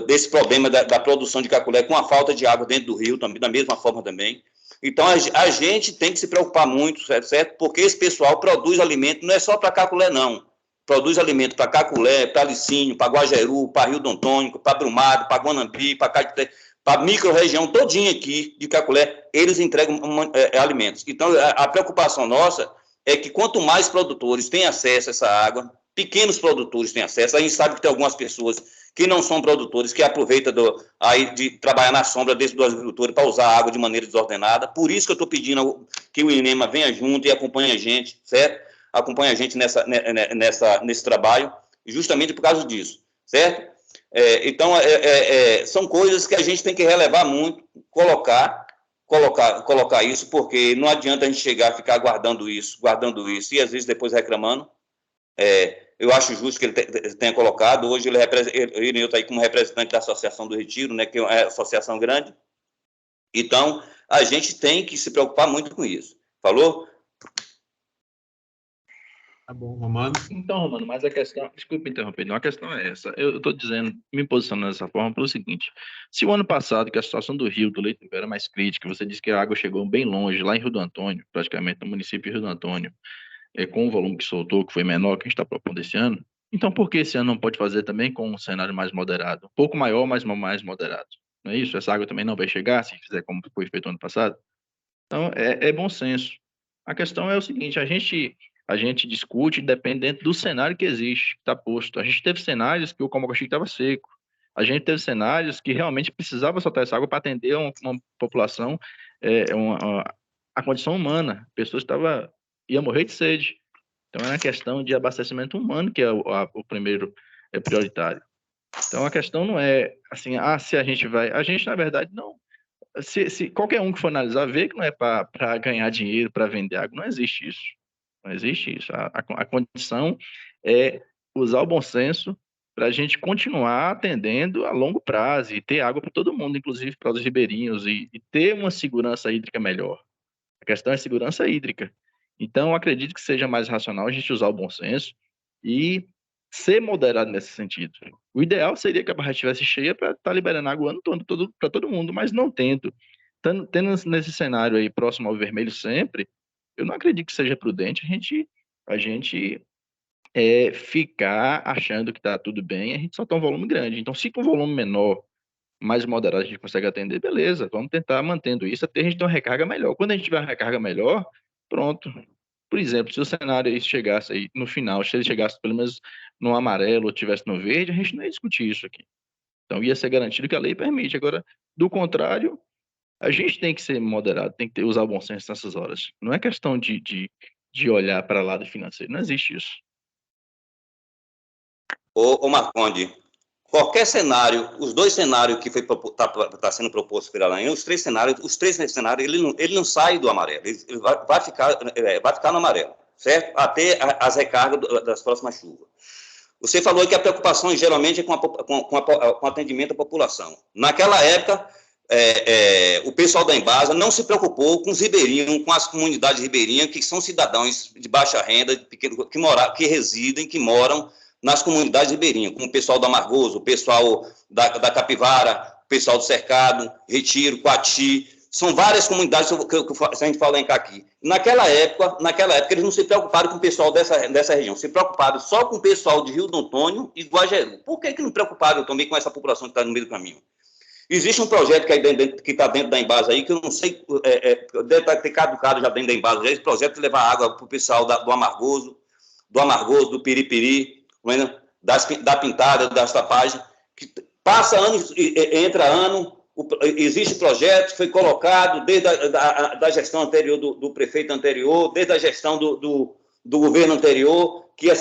desse problema da produção de Caculé, com a falta de água dentro do rio, também, da mesma forma também. Então, a gente tem que se preocupar muito, certo? Porque esse pessoal produz alimento, não é só para Caculé, não. Produz alimento para Caculé, para Licínio, para Guajeru, para Rio do Antônio, para Brumado, para Guanambi, para Caeté, para a micro-região todinha aqui de Caculé, eles entregam alimentos. Então, a preocupação nossa é que quanto mais produtores têm acesso a essa água, pequenos produtores têm acesso, a gente sabe que tem algumas pessoas que não são produtores, que aproveitam aí de trabalhar na sombra do agricultor para usar a água de maneira desordenada. Por isso que eu estou pedindo que o INEMA venha junto e acompanhe a gente, certo? Acompanhe a gente nesse trabalho, justamente por causa disso, certo? Então, são coisas que a gente tem que relevar muito, colocar isso, porque não adianta a gente chegar a ficar guardando isso, e às vezes depois reclamando. Eu acho justo que ele tenha colocado. Hoje ele está aí como representante da Associação do Retiro, né, que é uma associação grande. Então, a gente tem que se preocupar muito com isso. Falou? Tá bom, Romano. Então, Romano, mas a questão, desculpe interromper, não, a questão é essa. Eu estou dizendo, me posicionando dessa forma pelo seguinte: se o ano passado, que a situação do rio, do Leite era mais crítica, você disse que a água chegou bem longe, lá em Rio do Antônio, praticamente no município de Rio do Antônio, com o volume que soltou, que foi menor que a gente está propondo esse ano, então por que esse ano não pode fazer também com um cenário mais moderado? Um pouco maior, mas mais moderado. Não é isso? Essa água também não vai chegar se fizer como foi feito ano passado? Então, é bom senso. A questão é o seguinte: a gente discute dependendo do cenário que existe, que está posto. A gente teve cenários que o Comocoxique estava seco. A gente teve cenários que realmente precisava soltar essa água para atender uma população, a condição humana. Pessoas ia morrer de sede. Então, é uma questão de abastecimento humano que é o primeiro prioritário. Então, a questão não é assim, se a gente vai... A gente, na verdade, não... Se qualquer um que for analisar, vê que não é para ganhar dinheiro, para vender água. Não existe isso. Não existe isso. A condição é usar o bom senso para a gente continuar atendendo a longo prazo e ter água para todo mundo, inclusive para os ribeirinhos, e ter uma segurança hídrica melhor. A questão é segurança hídrica. Então, eu acredito que seja mais racional a gente usar o bom senso e ser moderado nesse sentido. O ideal seria que a barra estivesse cheia para estar liberando água o ano todo para todo mundo, mas não tendo. Tendo nesse cenário aí próximo ao vermelho sempre, eu não acredito que seja prudente a gente ficar achando que está tudo bem, a gente soltar um volume grande. Então, se com um volume menor, mais moderado, a gente consegue atender, beleza, vamos tentar mantendo isso até a gente ter uma recarga melhor. Quando a gente tiver uma recarga melhor, pronto. Por exemplo, se o cenário chegasse aí no final, se ele chegasse pelo menos no amarelo ou tivesse no verde, a gente não ia discutir isso aqui. Então, ia ser garantido que a lei permite. Agora, do contrário, a gente tem que ser moderado, tem que usar o bom senso nessas horas. Não é questão de olhar para o lado financeiro, não existe isso. Ô Marconde, qualquer cenário, os dois cenários que está sendo proposto pela ANEEL, os três cenários, ele não sai do amarelo, ele vai ficar no amarelo, certo? Até as recargas das próximas chuvas. Você falou que a preocupação geralmente é com o atendimento à população. Naquela época, o pessoal da Embasa não se preocupou com os ribeirinhos, com as comunidades ribeirinhas, que são cidadãos de baixa renda, que residem, que moram nas comunidades ribeirinhas, como o pessoal do Amargoso, o pessoal da Capivara, o pessoal do Cercado, Retiro, Coati. São várias comunidades que a gente fala em Caqui. Naquela época, eles não se preocuparam com o pessoal dessa região, se preocuparam só com o pessoal de Rio do Antônio e Guajeru. Por que não preocuparam também com essa população que está no meio do caminho? Existe um projeto que está dentro da Embasa aí, que eu não sei, deve ter caducado já dentro da Embasa, esse projeto de levar água para o pessoal do Amargoso, do Piripiri, da Pintada, das Tapagens, que passa ano, entra ano, existe projeto, foi colocado desde da gestão anterior do prefeito anterior, desde a gestão do governo anterior, que ia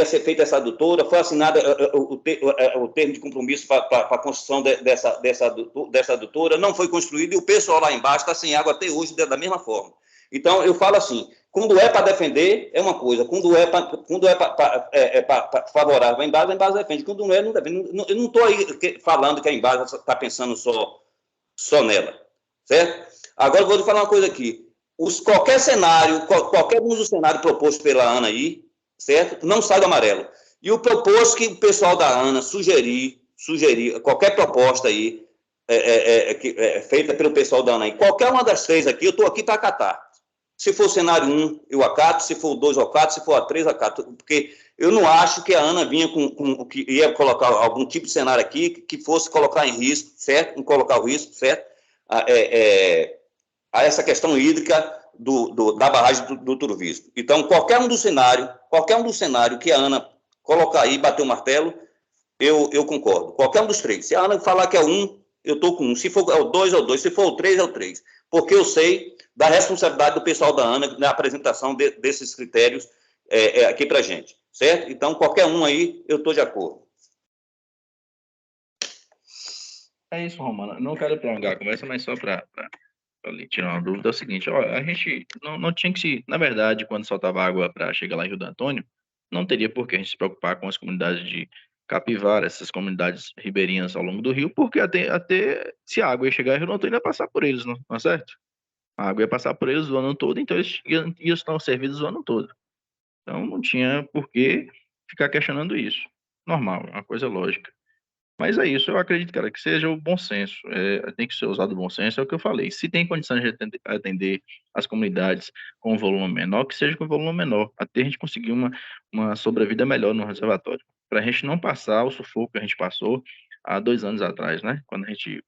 ser feita essa adutora, foi assinado o termo de compromisso para a construção dessa adutora, não foi construído e o pessoal lá embaixo está sem água até hoje, da mesma forma. Então, eu falo assim, quando é para defender, é uma coisa, quando é para favorável a Embasa defende, quando não é, não defende. Eu não estou aí falando que a Embasa está pensando só nela, certo? Agora, eu vou te falar uma coisa aqui, qualquer um dos cenários propostos pela Ana aí, certo? Não sai do amarelo. E o proposto que o pessoal da Ana sugerir qualquer proposta aí, feita pelo pessoal da Ana aí, qualquer uma das 3 aqui, eu estou aqui para acatar. Se for o cenário 1, eu acato, se for o 2, eu acato, se for a 3, eu acato, porque eu não acho que a Ana vinha com que ia colocar algum tipo de cenário aqui que fosse colocar em risco, certo? Em colocar o risco, certo? A essa questão hídrica da barragem do Turvisco. Então, qualquer um do cenário que a Ana colocar aí, bater o martelo, eu concordo. Qualquer um dos 3. Se a Ana falar que é 1, eu estou com 1. Se for o 2, é o 2. Se for o 3, é o 3. Porque eu sei da responsabilidade do pessoal da ANA na apresentação desses critérios aqui para a gente, certo? Então, qualquer um aí, eu estou de acordo. É isso, Romano. Não quero prolongar a conversa, mas só para tirar uma dúvida, é o seguinte, ó, a gente não tinha que se... Na verdade, quando soltava água para chegar lá em Rio do Antônio, não teria por que a gente se preocupar com as comunidades de Capivara, essas comunidades ribeirinhas ao longo do rio, porque até se a água ia chegar em Rio do Antônio, ia passar por eles, não é certo? A água ia passar por eles o ano todo, então eles iam estar servidos o ano todo. Então, não tinha por que ficar questionando isso. Normal, é uma coisa lógica. Mas é isso, eu acredito, cara, que seja o bom senso. Tem que ser usado o bom senso, é o que eu falei. Se tem condições de atender as comunidades com um volume menor, que seja com um volume menor, até a gente conseguir uma sobrevida melhor no reservatório. Para a gente não passar o sufoco que a gente passou há 2 anos atrás, né? Quando a gente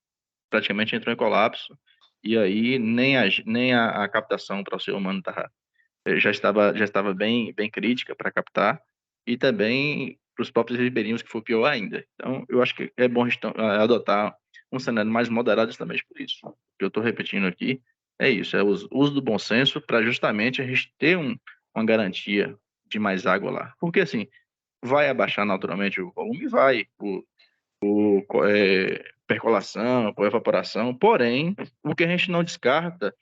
praticamente entrou em colapso, e aí nem a captação para o ser humano já estava bem crítica para captar, e também para os próprios ribeirinhos, que foi pior ainda. Então, eu acho que é bom a gente adotar um cenário mais moderado justamente por isso. O que eu estou repetindo aqui é isso, é o uso do bom senso para justamente a gente ter uma garantia de mais água lá. Porque, assim, vai abaixar naturalmente o volume? Vai, percolação, por evaporação, porém, o que a gente não descarta,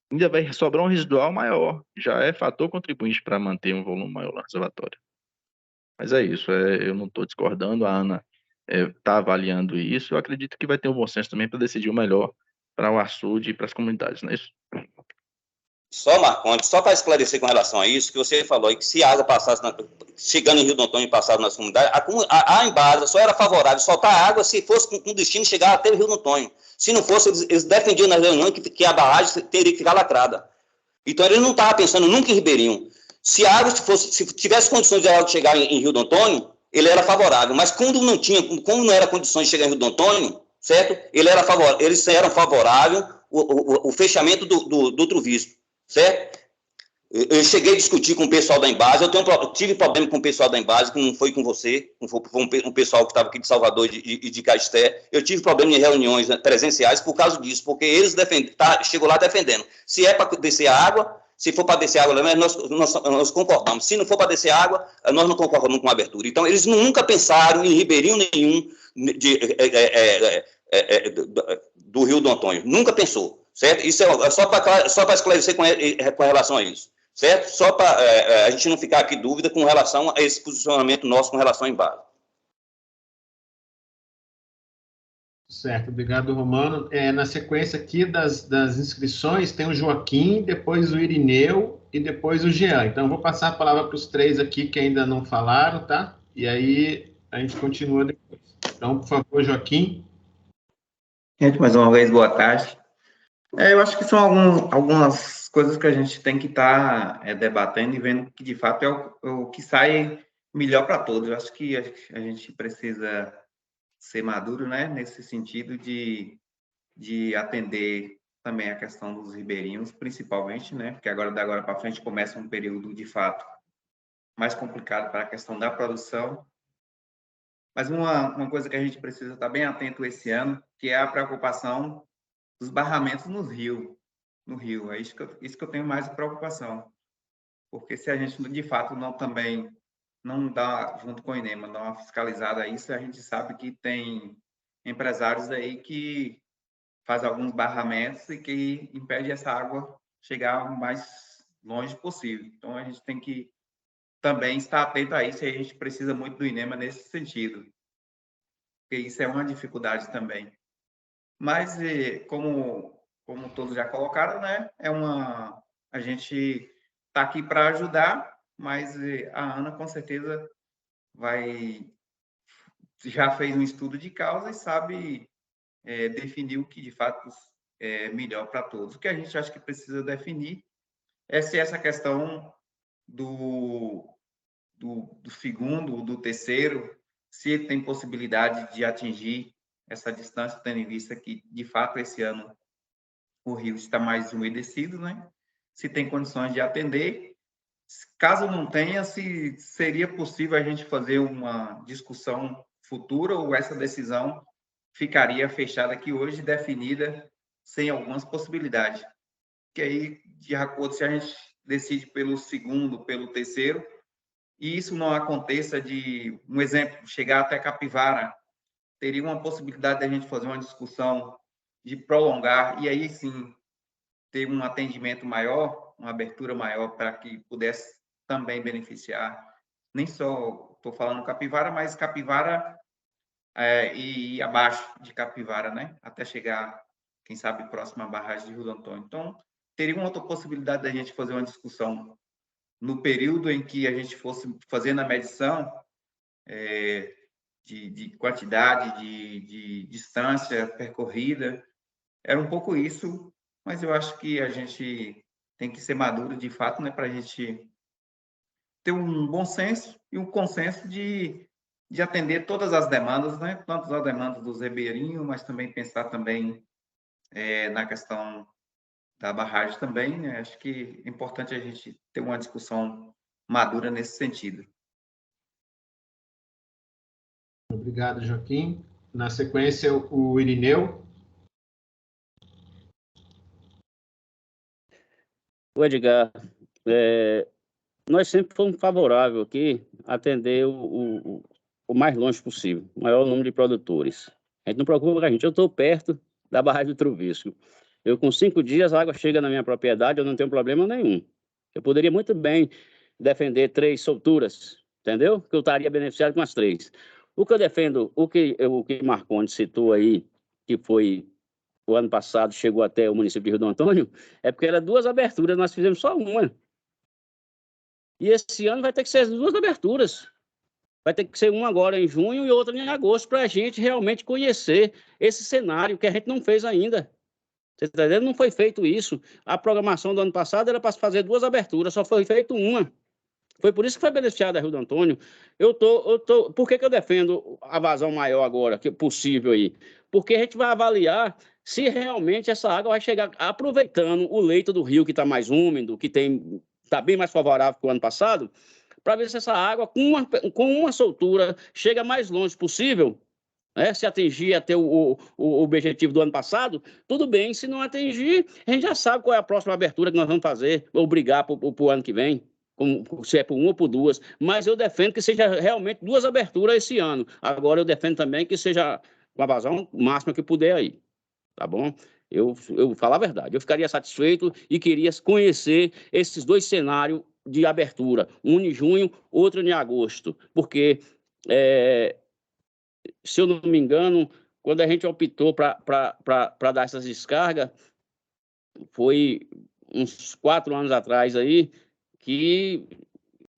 ainda vai sobrar um residual maior, já é fator contribuinte para manter um volume maior no reservatório. Mas é isso, eu não estou discordando, a Ana está avaliando isso, eu acredito que vai ter um bom senso também para decidir o melhor para o açude e para as comunidades, não é isso? Só, Marcondes, só para esclarecer com relação a isso, que você falou aí que se a água passasse, chegando em Rio do Antônio e passasse nas comunidades, a Embasa só era favorável soltar água se fosse com destino chegar até o Rio do Antônio. Se não fosse, eles defendiam na reunião que a barragem teria que ficar lacrada. Então, eles não estavam pensando nunca em Ribeirinho. Se a água, se tivesse condições de a água chegar em Rio do Antônio, ele era favorável. Mas quando não era condições de chegar em Rio do Antônio, certo? Eles eram favoráveis o fechamento do Turvisco. Certo? Eu cheguei a discutir com o pessoal da Embasa, eu tive problema com o pessoal da Embasa, que não foi com você, foi um pessoal que estava aqui de Salvador e de Caeté. Eu tive problema em reuniões presenciais por causa disso, porque eles chegou lá defendendo. Se é para descer a água, se for para descer a água, nós concordamos. Se não for para descer a água, nós não concordamos com a abertura. Então, eles nunca pensaram em ribeirinho nenhum do Rio do Antônio. Nunca pensou. Certo? Isso é só para esclarecer com relação a isso, certo? Só para a gente não ficar aqui dúvida com relação a esse posicionamento nosso com relação à Embasa. Certo, obrigado, Romano. Na sequência aqui das inscrições, tem o Joaquim, depois o Irineu e depois o Jean. Então, eu vou passar a palavra para os 3 aqui que ainda não falaram, tá? E aí a gente continua depois. Então, por favor, Joaquim. Gente, mais uma vez, boa tarde. Eu acho que são algumas coisas que a gente tem que estar debatendo e vendo que, de fato, é o que sai melhor para todos. Eu acho que a gente precisa ser maduro, né, nesse sentido de atender também a questão dos ribeirinhos, principalmente, né, porque da agora para frente começa um período, de fato, mais complicado para a questão da produção. Mas uma coisa que a gente precisa estar bem atento esse ano, que é a preocupação dos barramentos no rio. É isso que eu tenho mais preocupação. Porque se a gente, de fato, não também não dá, junto com o INEMA, dar uma fiscalizada a isso, a gente sabe que tem empresários aí que faz alguns barramentos e que impede essa água chegar o mais longe possível. Então, a gente tem que também estar atento a isso, e a gente precisa muito do INEMA nesse sentido, porque isso é uma dificuldade também. Mas, como todos já colocaram, né, a gente está aqui para ajudar, mas a Ana, com certeza, já fez um estudo de causa e sabe definir o que, de fato, é melhor para todos. O que a gente acha que precisa definir é se essa questão do segundo, do terceiro, se ele tem possibilidade de atingir essa distância, tendo em vista que, de fato, esse ano o rio está mais umedecido, né? Se tem condições de atender. Caso não tenha, se seria possível a gente fazer uma discussão futura ou essa decisão ficaria fechada aqui hoje, definida, sem algumas possibilidades. Que aí, de acordo, se a gente decide pelo segundo, pelo terceiro, e isso não aconteça de, um exemplo, chegar até Capivara, teria uma possibilidade de a gente fazer uma discussão de prolongar, e aí sim ter um atendimento maior, uma abertura maior para que pudesse também beneficiar, nem só, estou falando Capivara, mas Capivara e abaixo de Capivara, né? Até chegar, quem sabe, próxima à barragem de Rio do Antônio. Então, teria uma outra possibilidade da gente fazer uma discussão no período em que a gente fosse fazendo a medição de quantidade, de distância percorrida. Era um pouco isso, mas eu acho que a gente tem que ser maduro, de fato, né, para a gente ter um bom senso e um consenso de atender todas as demandas, né, tanto as demandas dos ribeirinhos, mas também pensar também na questão da barragem também, né? Acho que é importante a gente ter uma discussão madura nesse sentido. Obrigado, Joaquim. Na sequência, o Irineu. O Edgar, nós sempre fomos favoráveis aqui a atender o mais longe possível, o maior número de produtores. A gente não preocupa com a gente. Eu estou perto da barragem do Trovisco. Eu, com 5 dias, a água chega na minha propriedade, eu não tenho problema nenhum. Eu poderia muito bem defender 3 solturas, entendeu? Que eu estaria beneficiado com as 3. O que eu defendo, o que Marconde citou aí, que foi o ano passado, chegou até o município de Rio do Antônio, é porque eram 2 aberturas, nós fizemos só uma. E esse ano vai ter que ser as 2 aberturas. Vai ter que ser uma agora em junho e outra em agosto, para a gente realmente conhecer esse cenário que a gente não fez ainda. Você está entendendo? Não foi feito isso. A programação do ano passado era para fazer 2 aberturas, só foi feito uma. Foi por isso que foi beneficiado a Rio do Antônio. Por que eu defendo a vazão maior agora, que é possível aí? Porque a gente vai avaliar se realmente essa água vai chegar aproveitando o leito do rio que está mais úmido, que está bem mais favorável que o ano passado, para ver se essa água, com uma soltura, chega mais longe possível, né? Se atingir até o objetivo do ano passado, tudo bem. Se não atingir, a gente já sabe qual é a próxima abertura que nós vamos fazer, ou brigar para o ano que vem, se é por 1 ou por 2. Mas eu defendo que seja realmente 2 aberturas esse ano. Agora eu defendo também que seja com a vazão máxima que puder aí, tá bom? Eu falo a verdade, eu ficaria satisfeito e queria conhecer esses 2 cenários de abertura, um em junho, outro em agosto, porque se eu não me engano, quando a gente optou para dar essas descargas, foi uns 4 anos atrás aí, que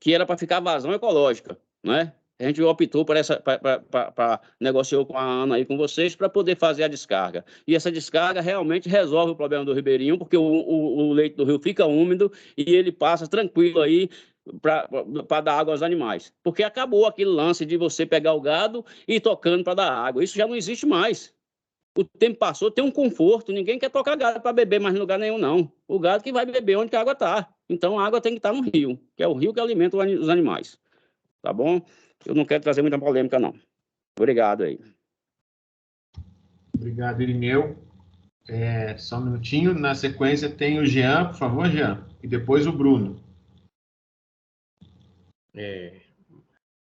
era para ficar vazão ecológica, né? A gente optou por negociou com a Ana aí com vocês para poder fazer a descarga. E essa descarga realmente resolve o problema do ribeirinho, porque o leito do rio fica úmido e ele passa tranquilo aí para dar água aos animais. Porque acabou aquele lance de você pegar o gado e ir tocando para dar água. Isso já não existe mais. O tempo passou, tem um conforto, ninguém quer tocar gado para beber mais em lugar nenhum, não. O gado que vai beber onde que a água está. Então a água tem que estar no rio, que é o rio que alimenta os animais. Tá bom? Eu não quero trazer muita polêmica, não. Obrigado aí. Obrigado, Irineu. Só um minutinho. Na sequência tem o Jean, por favor, Jean. E depois o Bruno.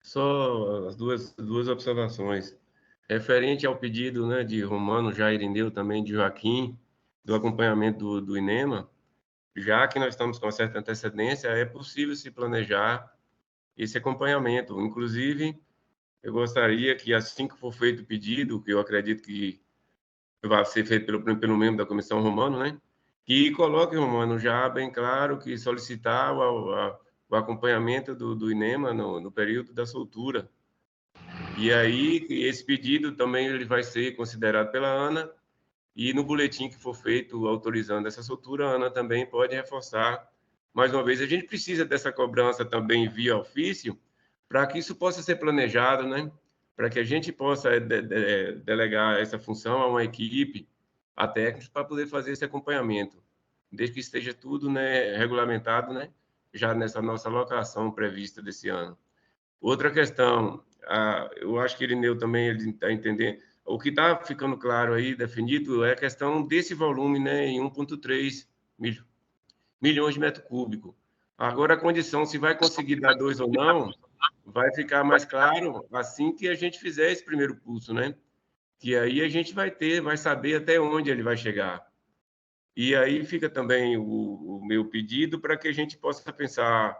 Só as duas observações. Referente ao pedido, né, de Romano, Jair Irineu, também de Joaquim, do acompanhamento do INEMA, já que nós estamos com uma certa antecedência, é possível se planejar esse acompanhamento. Inclusive, eu gostaria que, assim que for feito o pedido, que eu acredito que vai ser feito pelo membro da Comissão Romano, né, que coloque, Romano, já bem claro que solicitar o acompanhamento do INEMA no período da soltura. E aí, esse pedido também ele vai ser considerado pela ANA, e no boletim que for feito autorizando essa soltura, a ANA também pode reforçar. Mais uma vez, a gente precisa dessa cobrança também via ofício, para que isso possa ser planejado, né? Para que a gente possa delegar essa função a uma equipe, a técnicos, para poder fazer esse acompanhamento, desde que esteja tudo, né, regulamentado, né, já nessa nossa alocação prevista desse ano. Outra questão, eu acho que Irineu também está entendendo, o que está ficando claro aí, definido, é a questão desse volume, né, em 1,3 milhões de metros cúbicos. Agora, a condição, se vai conseguir dar 2 ou não, vai ficar mais claro assim que a gente fizer esse primeiro pulso, né? Que aí a gente vai saber até onde ele vai chegar. E aí fica também o meu pedido para que a gente possa pensar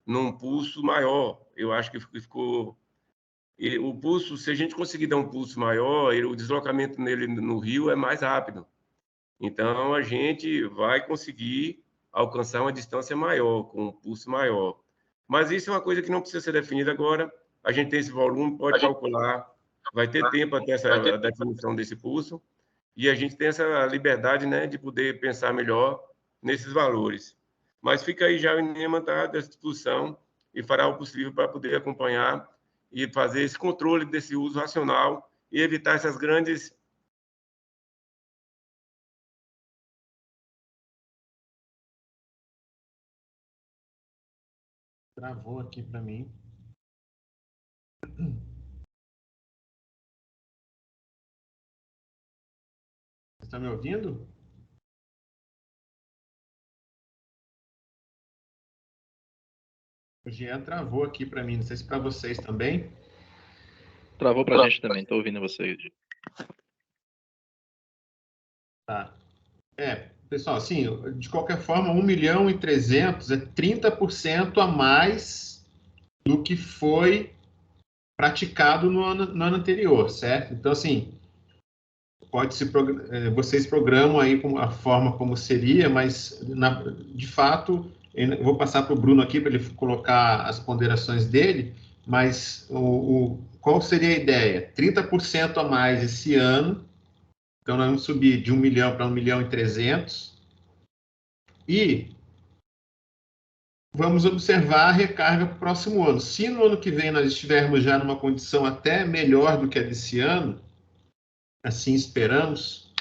num pulso maior. Eu acho que ficou... o pulso, se a gente conseguir dar um pulso maior, o deslocamento nele no rio é mais rápido. Então, a gente vai conseguir alcançar uma distância maior, com um pulso maior. Mas isso é uma coisa que não precisa ser definida agora. A gente tem esse volume, pode calcular, vai ter tempo até a definição desse pulso, e a gente tem essa liberdade, né, de poder pensar melhor nesses valores. Mas fica aí já o INEMA está à disposição e fará o possível para poder acompanhar e fazer esse controle desse uso racional e evitar essas grandes... Travou aqui para mim. Você está me ouvindo? O Jean travou aqui para mim, não sei se para vocês também. Travou para a gente também, estou ouvindo você. Tá. Pessoal, assim, de qualquer forma, 1.300.000 é 30% a mais do que foi praticado no ano anterior, certo? Então, assim, vocês programam aí a forma como seria, mas, de fato, eu vou passar para o Bruno aqui para ele colocar as ponderações dele, mas qual seria a ideia? 30% a mais esse ano. Então, nós vamos subir de 1 milhão para 1.300.000 e vamos observar a recarga para o próximo ano. Se no ano que vem nós estivermos já numa condição até melhor do que a desse ano, assim esperamos,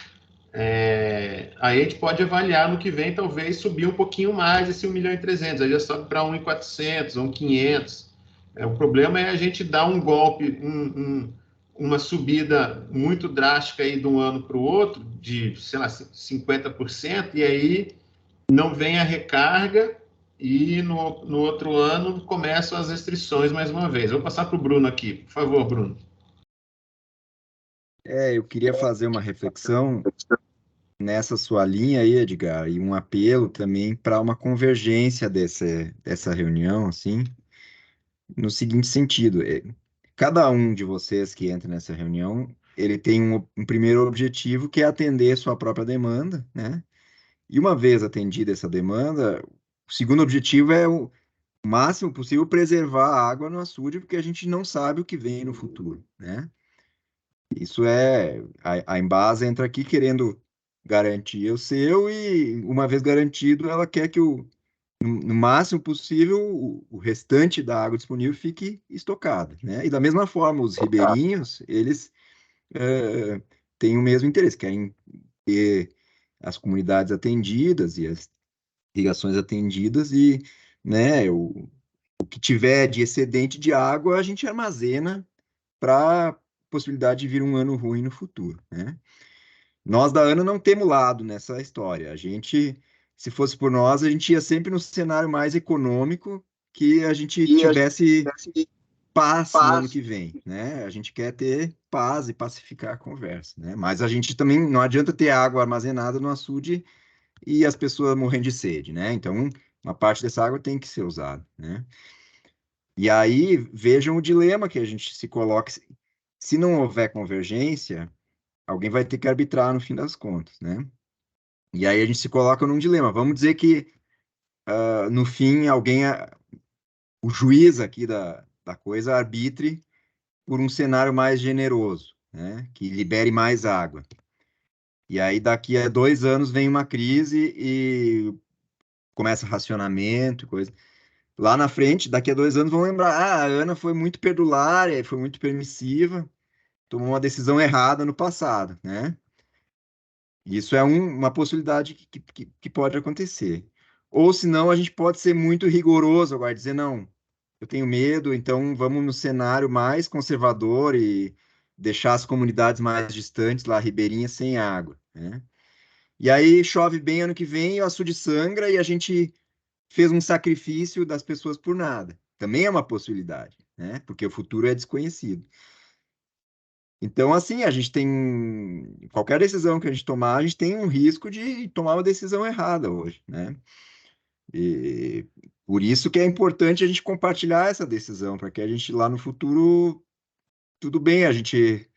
aí a gente pode avaliar no que vem, talvez subir um pouquinho mais esse 1.300.000, aí já sobe para 1.400.000, 1.500. O problema é a gente dar um golpe, uma subida muito drástica aí de um ano para o outro, de, sei lá, 50%, e aí não vem a recarga e no outro ano começam as restrições mais uma vez. Vou passar para o Bruno aqui. Por favor, Bruno. Eu queria fazer uma reflexão nessa sua linha aí, Edgar, e um apelo também para uma convergência dessa reunião, assim, no seguinte sentido: cada um de vocês que entra nessa reunião, ele tem um primeiro objetivo, que é atender sua própria demanda, né? E uma vez atendida essa demanda, o segundo objetivo é o máximo possível preservar a água no açude, porque a gente não sabe o que vem no futuro, né? Isso a Embasa entra aqui querendo garantir o seu, e uma vez garantido, ela quer que no máximo possível o restante da água disponível fique estocada, né? E da mesma forma, os ribeirinhos, eles têm o mesmo interesse, querem ter as comunidades atendidas e as irrigações atendidas, e, né, o que tiver de excedente de água a gente armazena para possibilidade de vir um ano ruim no futuro, né? Nós da ANA não temos lado nessa história. A gente, se fosse por nós, a gente ia sempre no cenário mais econômico, que a gente tivesse paz no ano que vem, né? A gente quer ter paz e pacificar a conversa, né? Mas a gente também não adianta ter água armazenada no açude e as pessoas morrendo de sede, né? Então, uma parte dessa água tem que ser usada, né? E aí, vejam o dilema que a gente se coloca. Se não houver convergência, alguém vai ter que arbitrar no fim das contas, né? E aí a gente se coloca num dilema. Vamos dizer que, no fim, o juiz aqui da coisa arbitre por um cenário mais generoso, né? Que libere mais água. E aí, daqui a 2 anos, vem uma crise e começa racionamento, coisa. Lá na frente, daqui a 2 anos, vão lembrar, a Ana foi muito perdulária, foi muito permissiva, tomou uma decisão errada no passado, né? Isso é uma possibilidade que pode acontecer. Ou senão, a gente pode ser muito rigoroso agora, dizer, não, eu tenho medo, então vamos no cenário mais conservador e deixar as comunidades mais distantes, lá, ribeirinhas, sem água, né? E aí chove bem ano que vem, o açude sangra e a gente fez um sacrifício das pessoas por nada. Também é uma possibilidade, né? Porque o futuro é desconhecido. Então, assim, a gente tem... Qualquer decisão que a gente tomar, a gente tem um risco de tomar uma decisão errada hoje, né? E por isso que é importante a gente compartilhar essa decisão, para que a gente lá no futuro, tudo bem, a gente...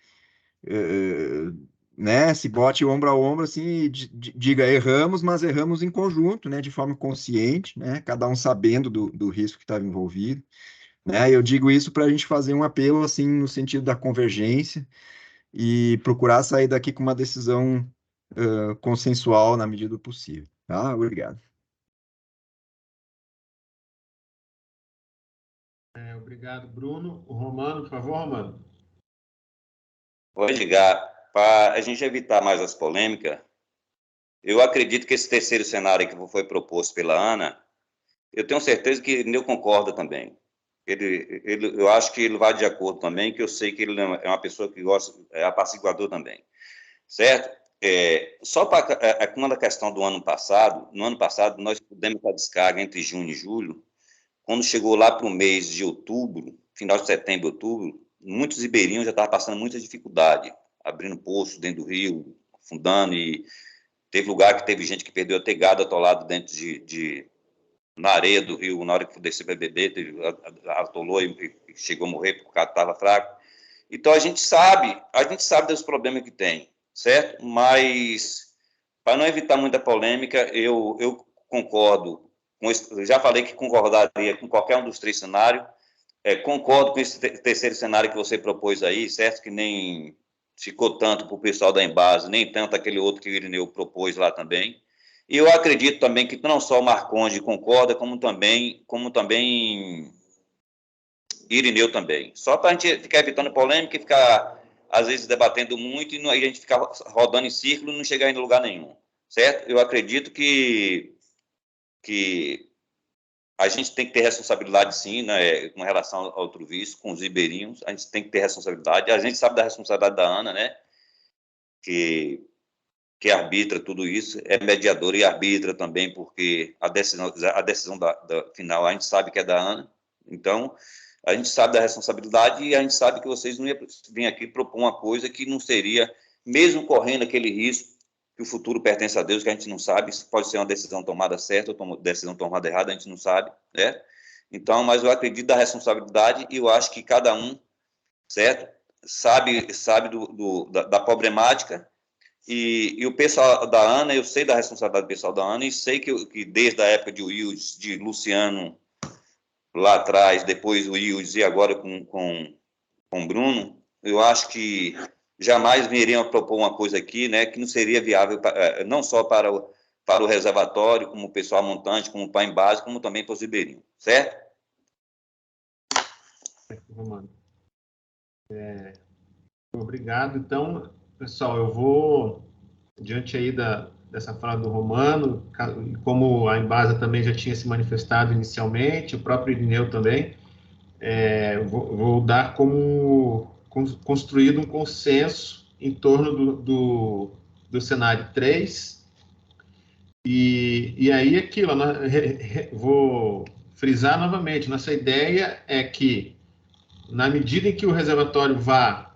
né, se bote ombro a ombro, assim, e diga, erramos, mas erramos em conjunto, né, de forma consciente, né, cada um sabendo do risco que estava envolvido, né, eu digo isso para a gente fazer um apelo, assim, no sentido da convergência e procurar sair daqui com uma decisão consensual na medida do possível, tá? Obrigado. Obrigado, Bruno. O Romano, por favor, Romano. Vou ligar. Para a gente evitar mais as polêmicas, eu acredito que esse terceiro cenário que foi proposto pela Ana, eu tenho certeza que Irineu concorda também. Eu acho que ele vai de acordo também, que eu sei que ele é uma pessoa que gosta, é apaciguador também, certo? Só para uma questão do ano passado, no ano passado nós pudemos a descarga entre junho e julho, quando chegou lá para o mês de outubro, final de setembro, outubro, muitos ribeirinhos já estavam passando muita dificuldade, abrindo poço dentro do rio, afundando, e teve lugar que teve gente que perdeu a tegada atolado dentro na areia do rio, na hora que desceu para beber, atolou e chegou a morrer porque o cara estava fraco. Então, a gente sabe dos problemas que tem, certo? Mas, para não evitar muita polêmica, eu concordo com isso. Já falei que concordaria com qualquer um dos 3 cenários. Concordo com esse terceiro cenário que você propôs aí, certo? Que nem ficou tanto para o pessoal da Embasa, nem tanto aquele outro que o Irineu propôs lá também. E eu acredito também que não só o Marconde concorda, como também Irineu também. Só para a gente ficar evitando polêmica e ficar, às vezes, debatendo muito e a gente ficar rodando em círculo e não chegar em lugar nenhum, certo? Eu acredito que a gente tem que ter responsabilidade, sim, né, com relação ao outro vício, com os ribeirinhos, a gente tem que ter responsabilidade. A gente sabe da responsabilidade da Ana, né, que arbitra tudo isso, é mediadora e arbitra também, porque a decisão final a gente sabe que é da Ana. Então, a gente sabe da responsabilidade e a gente sabe que vocês não iam vir aqui propor uma coisa que não seria, mesmo correndo aquele risco, que o futuro pertence a Deus, que a gente não sabe, se pode ser uma decisão tomada certa ou decisão tomada errada, a gente não sabe, né? Então, mas eu acredito da responsabilidade e eu acho que cada um, certo, sabe da problemática. E o pessoal da Ana, eu sei da responsabilidade do pessoal da Ana e sei que desde a época de Wildes, de Luciano lá atrás, depois o Wildes e agora com o Bruno, eu acho que jamais viriam a propor uma coisa aqui, né, que não seria viável, não só para o reservatório, como o pessoal montante, como o pai em base, como também para os ribeirinhos, certo? Romano. Obrigado. Então, pessoal, eu vou, diante aí dessa fala do Romano, como a Embasa também já tinha se manifestado inicialmente, o próprio Irineu também, vou dar como construído um consenso em torno do cenário 3, e aí aquilo, vou frisar novamente, nossa ideia é que na medida em que o reservatório vá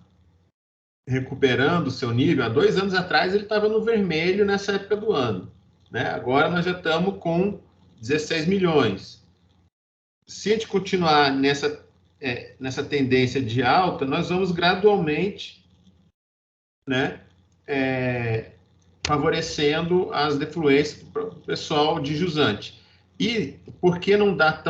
recuperando o seu nível, há 2 anos atrás ele estava no vermelho nessa época do ano, né? Agora nós já estamos com 16 milhões. Se a gente continuar nessa tendência de alta, nós vamos gradualmente, né, favorecendo as defluências para o pessoal de jusante. E por que não dá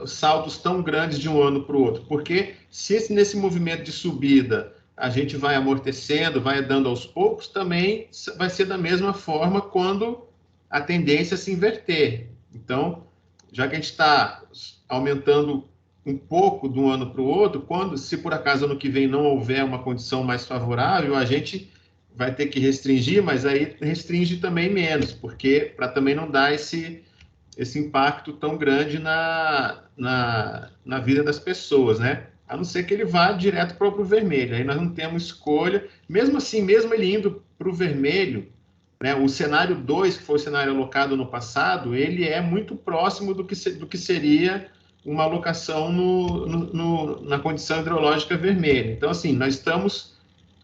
saltos tão grandes de um ano para o outro? Porque se nesse movimento de subida a gente vai amortecendo, vai dando aos poucos, também vai ser da mesma forma quando a tendência se inverter. Então, já que a gente está aumentando um pouco de um ano para o outro, se por acaso ano que vem não houver uma condição mais favorável, a gente vai ter que restringir, mas aí restringe também menos, porque para também não dar esse impacto tão grande na vida das pessoas, né? A não ser que ele vá direto para o vermelho, aí nós não temos escolha. Mesmo assim, mesmo ele indo para o vermelho, né, o cenário 2, que foi o cenário alocado no passado, ele é muito próximo do que seria uma alocação na condição hidrológica vermelha. Então, assim, nós estamos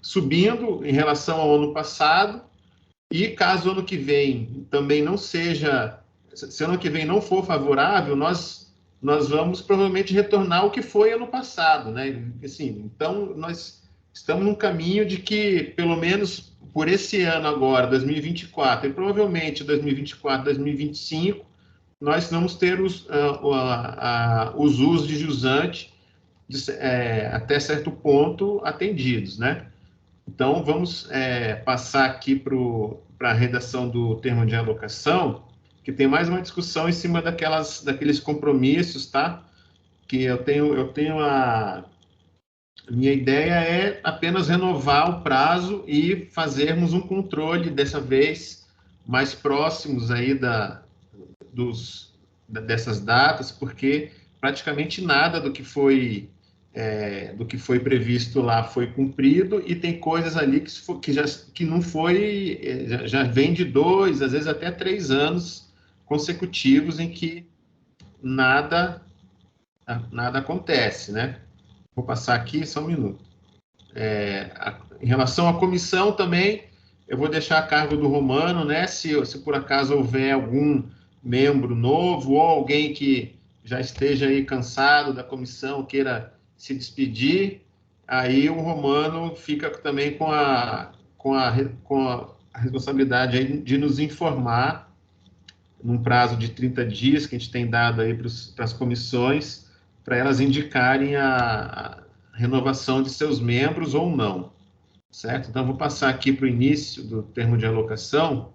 subindo em relação ao ano passado, e caso o ano que vem também não seja, se o ano que vem não for favorável, nós vamos provavelmente retornar ao que foi ano passado, né? Assim, então, nós estamos num caminho de que, pelo menos por esse ano agora, 2024, e provavelmente 2024, 2025, nós vamos ter os usos de jusante até certo ponto atendidos, né? Então, vamos passar aqui para a redação do termo de alocação, que tem mais uma discussão em cima daqueles compromissos, tá? Que eu tenho a minha ideia é apenas renovar o prazo e fazermos um controle, dessa vez, mais próximos aí dessas datas, porque praticamente nada do que foi previsto lá foi cumprido, e tem coisas ali que não foi, já vem de 2, às vezes até 3 anos consecutivos em que nada acontece, né? Vou passar aqui só um minuto. Em relação à comissão também, eu vou deixar a cargo do Romano, né? Se por acaso houver algum membro novo ou alguém que já esteja aí cansado da comissão, queira se despedir, aí o Romano fica também com a responsabilidade aí de nos informar num prazo de 30 dias que a gente tem dado aí para as comissões, para elas indicarem a renovação de seus membros ou não, certo? Então, vou passar aqui para o início do termo de alocação.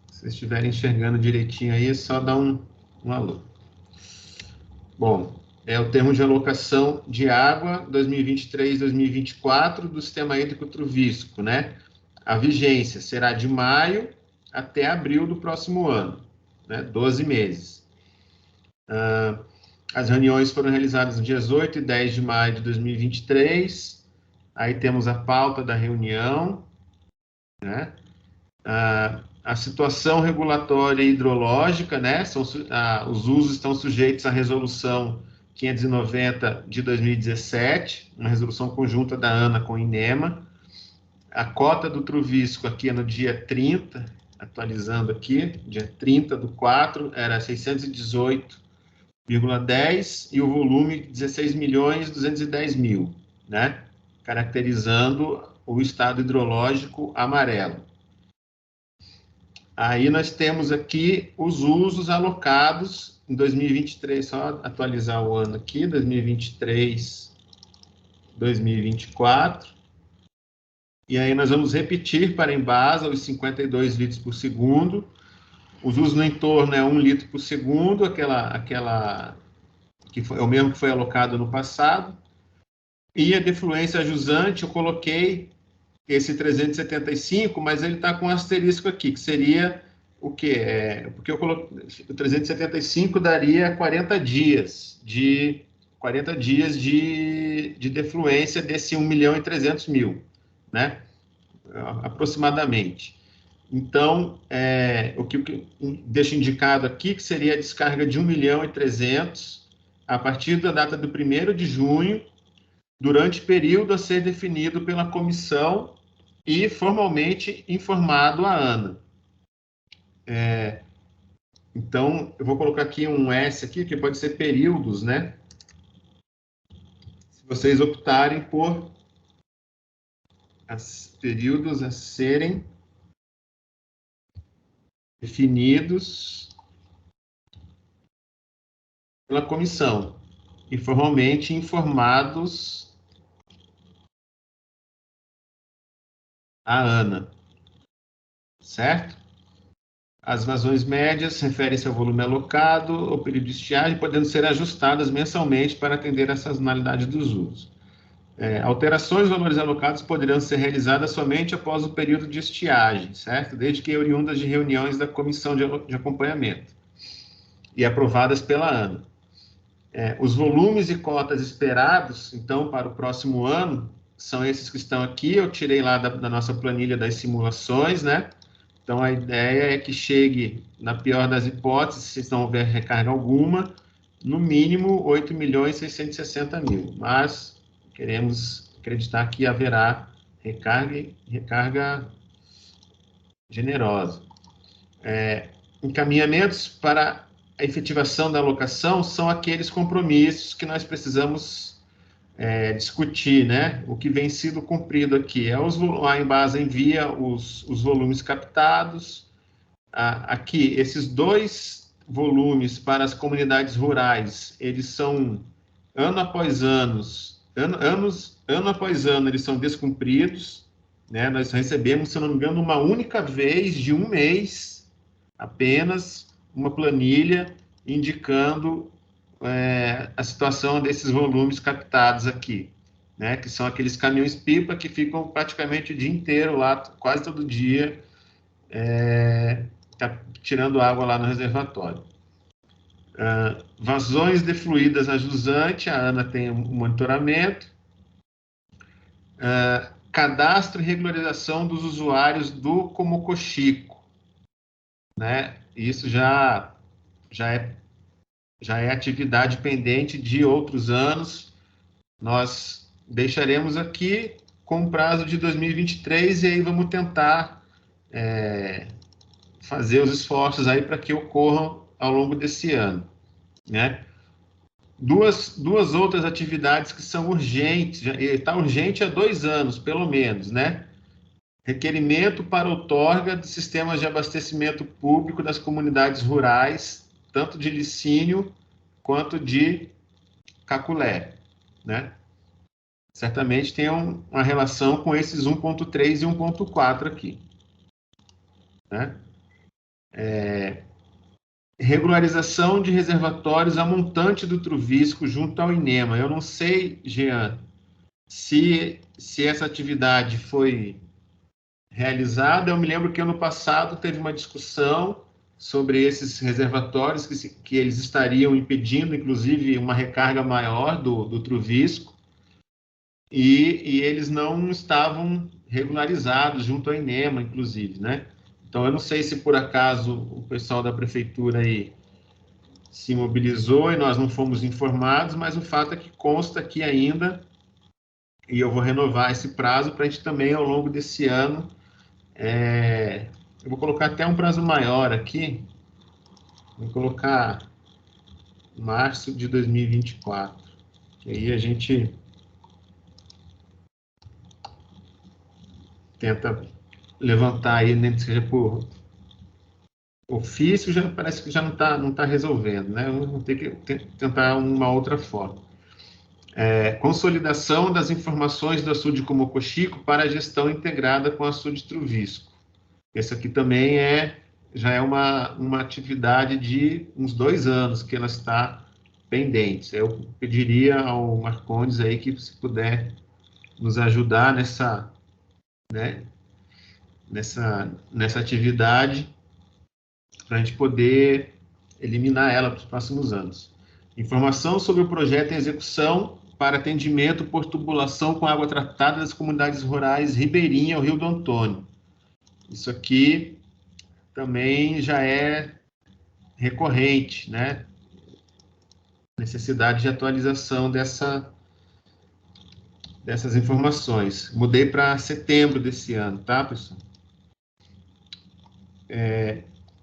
Se vocês estiverem enxergando direitinho aí, é só dar um alô. Bom, é o termo de alocação de água 2023-2024 do Sistema Hídrico Truvísco, né? A vigência será de maio até abril do próximo ano, né? 12 meses. As reuniões foram realizadas nos dias 8 e 10 de maio de 2023. Aí temos a pauta da reunião, né? A situação regulatória e hidrológica, né? Os usos estão sujeitos à resolução 590 de 2017, uma resolução conjunta da ANA com o INEMA. A cota do Truvísco aqui é no dia 30, atualizando aqui, dia 30/4, era 618,10, e o volume 16.210.000, né? Caracterizando o estado hidrológico amarelo. Aí nós temos aqui os usos alocados em 2023, só atualizar o ano aqui, 2023, 2024. E aí nós vamos repetir para Embasa os 52 litros por segundo. Os usos no entorno é 1 litro por segundo, aquela que é o mesmo que foi alocado no passado. E a defluência jusante, eu coloquei esse 375, mas ele está com um asterisco aqui, que seria o quê? Porque eu coloquei, o 375 daria 40 dias de defluência desse 1.300.000, né? Aproximadamente. Então, o que deixo indicado aqui, que seria a descarga de 1.300.000, a partir da data do 1º de junho, durante período a ser definido pela comissão e formalmente informado a ANA. Então, eu vou colocar aqui um S aqui, que pode ser períodos, né? Se vocês optarem por períodos a serem definidos pela comissão e formalmente informados à ANA, certo? As vazões médias referem-se ao volume alocado, ao período de estiagem, podendo ser ajustadas mensalmente para atender a sazonalidade dos usos. Alterações dos valores alocados poderão ser realizadas somente após o período de estiagem, certo? Desde que oriundas de reuniões da comissão de acompanhamento e aprovadas pela ANA. Os volumes e cotas esperados, então, para o próximo ano, são esses que estão aqui. Eu tirei lá da nossa planilha das simulações, né? Então, a ideia é que chegue, na pior das hipóteses, se não houver recarga alguma, no mínimo 8.660.000. Mas queremos acreditar que haverá recarga generosa. Encaminhamentos para a efetivação da alocação são aqueles compromissos que nós precisamos discutir, né? O que vem sido cumprido aqui a Embasa envia os volumes captados. Aqui, esses 2 volumes para as comunidades rurais, eles são, ano após ano, eles são descumpridos, né? Nós recebemos, se não me engano, uma única vez de um mês, apenas uma planilha indicando a situação desses volumes captados aqui, né, que são aqueles caminhões-pipa que ficam praticamente o dia inteiro lá, quase todo dia, tirando água lá no reservatório. Vazões defluídas a jusante, a ANA tem um monitoramento. Cadastro e regularização dos usuários do Comocochico, né, isso já é atividade pendente de outros anos. Nós deixaremos aqui com prazo de 2023 e aí vamos tentar fazer os esforços aí para que ocorram ao longo desse ano, né? Duas outras atividades que são urgentes, está urgente há 2 anos, pelo menos, né? Requerimento para outorga de sistemas de abastecimento público das comunidades rurais, tanto de Licínio quanto de Caculé, né? Certamente tem uma relação com esses 1.3 e 1.4 aqui, né? Regularização de reservatórios a montante do Truvisco junto ao INEMA. Eu não sei, Jean, se essa atividade foi realizada. Eu me lembro que ano passado teve uma discussão sobre esses reservatórios que eles estariam impedindo, inclusive, uma recarga maior do Truvisco, e eles não estavam regularizados junto ao INEMA, inclusive, né? Então, eu não sei se, por acaso, o pessoal da prefeitura aí se mobilizou e nós não fomos informados, mas o fato é que consta aqui ainda, e eu vou renovar esse prazo para a gente também, ao longo desse ano, eu vou colocar até um prazo maior aqui, vou colocar março de 2024, que aí a gente tenta levantar aí, nem que seja por ofício, já parece que já não tá resolvendo, né? Vamos ter que tentar uma outra forma. Consolidação das informações do açude Comocochico para a gestão integrada com o açude Truvisco. Essa aqui também já é uma atividade de uns 2 anos que ela está pendente. Eu pediria ao Marcondes aí que, se puder, nos ajudar nessa atividade, para a gente poder eliminar ela para os próximos anos. Informação sobre o projeto em execução para atendimento por tubulação com água tratada das comunidades rurais ribeirinha ao Rio do Antônio. Isso aqui também já é recorrente, né? Necessidade de atualização dessas informações. Mudei para setembro desse ano, tá, pessoal?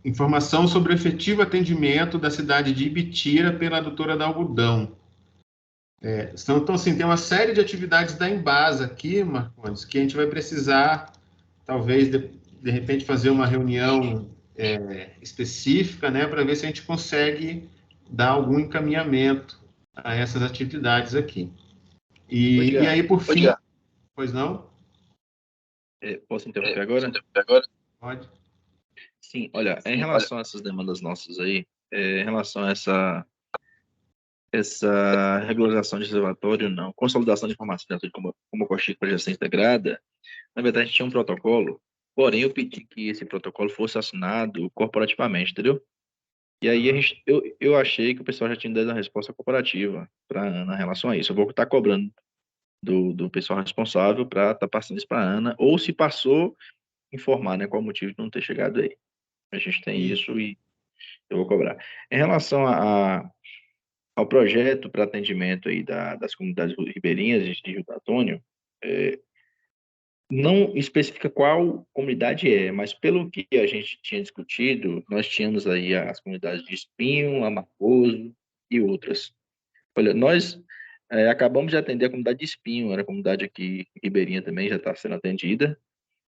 Informação sobre o efetivo atendimento da cidade de Ibitira pela doutora da Algodão. Então, assim, tem uma série de atividades da Embasa aqui, Marcondes, que a gente vai precisar, talvez, de repente, fazer uma reunião específica, né, para ver se a gente consegue dar algum encaminhamento a essas atividades aqui. E aí, por fim... Pois não? Posso interromper agora? Pode. Sim, olha, em relação a essas demandas nossas aí, em relação a essa regularização de reservatório, não, consolidação de informação como coxinha para gestão integrada, na verdade a gente tinha um protocolo, porém eu pedi que esse protocolo fosse assinado corporativamente, entendeu? E aí eu achei que o pessoal já tinha dado a resposta corporativa para a Ana em relação a isso. Eu vou estar cobrando do pessoal responsável para estar passando isso para a Ana, ou se passou, informar, né, qual o motivo de não ter chegado aí. A gente tem isso e eu vou cobrar. Em relação ao projeto para atendimento aí das comunidades ribeirinhas de Rio do Antônio, não especifica qual comunidade mas pelo que a gente tinha discutido, nós tínhamos aí as comunidades de Espinho, Amargoso e outras. Olha, nós acabamos de atender a comunidade de Espinho, era a comunidade aqui ribeirinha também, já está sendo atendida,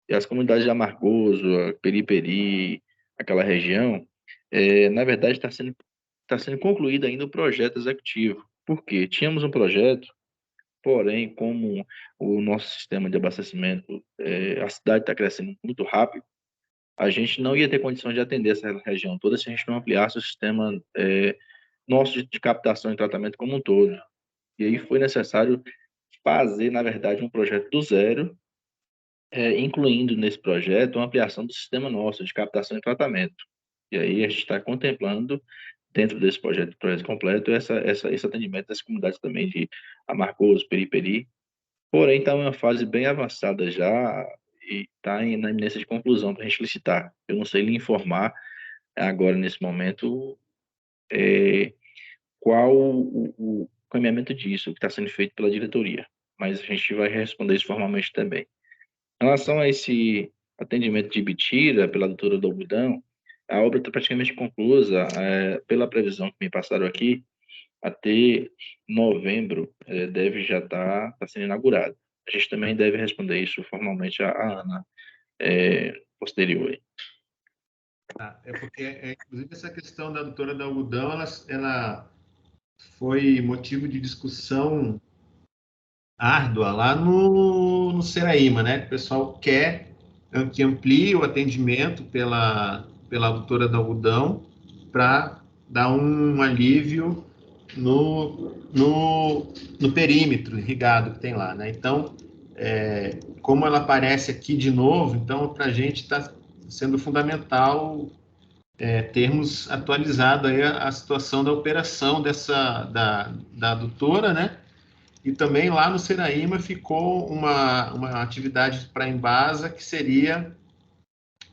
e as comunidades de Amargoso, Periperi, aquela região, na verdade está sendo concluído ainda o projeto executivo. Por quê? Tínhamos um projeto, porém, como o nosso sistema de abastecimento, a cidade está crescendo muito rápido, a gente não ia ter condições de atender essa região toda se a gente não ampliasse o sistema nosso de captação e tratamento como um todo. E aí foi necessário fazer, na verdade, um projeto do zero, incluindo nesse projeto uma ampliação do sistema nosso de captação e tratamento. E aí a gente está contemplando, dentro desse projeto completo, esse atendimento das comunidades também de Amargoso, Periperi. Porém, está em uma fase bem avançada já e está na iminência de conclusão para a gente licitar. Eu não sei lhe informar agora, nesse momento, qual o caminhamento disso que está sendo feito pela diretoria, mas a gente vai responder isso formalmente também. Em relação a esse atendimento de Ibitira pela doutora do Algodão, a obra está praticamente conclusa, pela previsão que me passaram aqui, até novembro deve já estar sendo inaugurado. A gente também deve responder isso formalmente à Ana posterior. Porque, inclusive, essa questão da doutora do Algodão, ela foi motivo de discussão árdua lá no Seraíma, né? O pessoal quer que amplie o atendimento pela doutora do Algodão para dar um alívio no perímetro irrigado que tem lá, né? Então, como ela aparece aqui de novo, então para a gente está sendo fundamental termos atualizado aí a situação da operação da doutora, né? E também lá no Seraíma ficou uma atividade para a Embasa que seria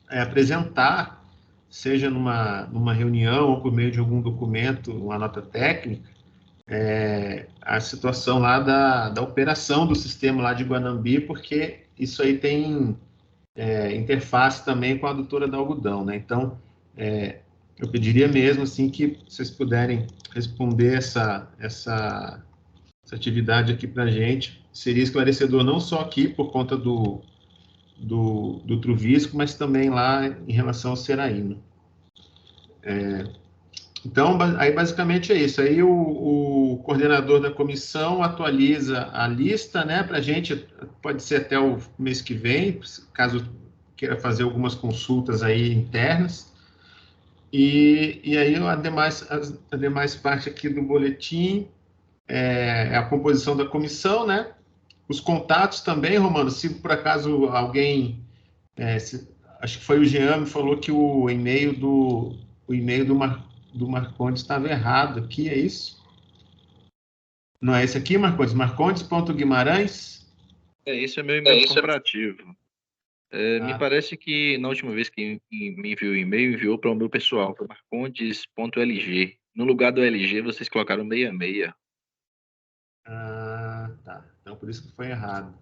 apresentar, seja numa reunião ou por meio de algum documento, uma nota técnica, a situação lá da operação do sistema lá de Guanambi, porque isso aí tem interface também com a doutora do Algodão, né? Então, eu pediria mesmo assim que vocês puderem responder essa atividade aqui para a gente. Seria esclarecedor não só aqui por conta do Truvisco, mas também lá em relação ao Seraíma. Então, aí basicamente é isso. Aí o coordenador da comissão atualiza a lista, né, para a gente, pode ser até o mês que vem, caso queira fazer algumas consultas aí internas. E aí a demais parte aqui do boletim é a composição da comissão, né? Os contatos também, Romano, se por acaso alguém, acho que foi o Jean me falou que o e-mail do Marcondes estava errado aqui, é isso? Não é esse aqui, Marcondes? Marcondes.guimarães? Esse é meu e-mail corporativo. Me parece que na última vez que me enviou o e-mail, enviou para o meu pessoal, para marcondes.lg. No lugar do LG, vocês colocaram 66. Tá. Então, por isso que foi errado.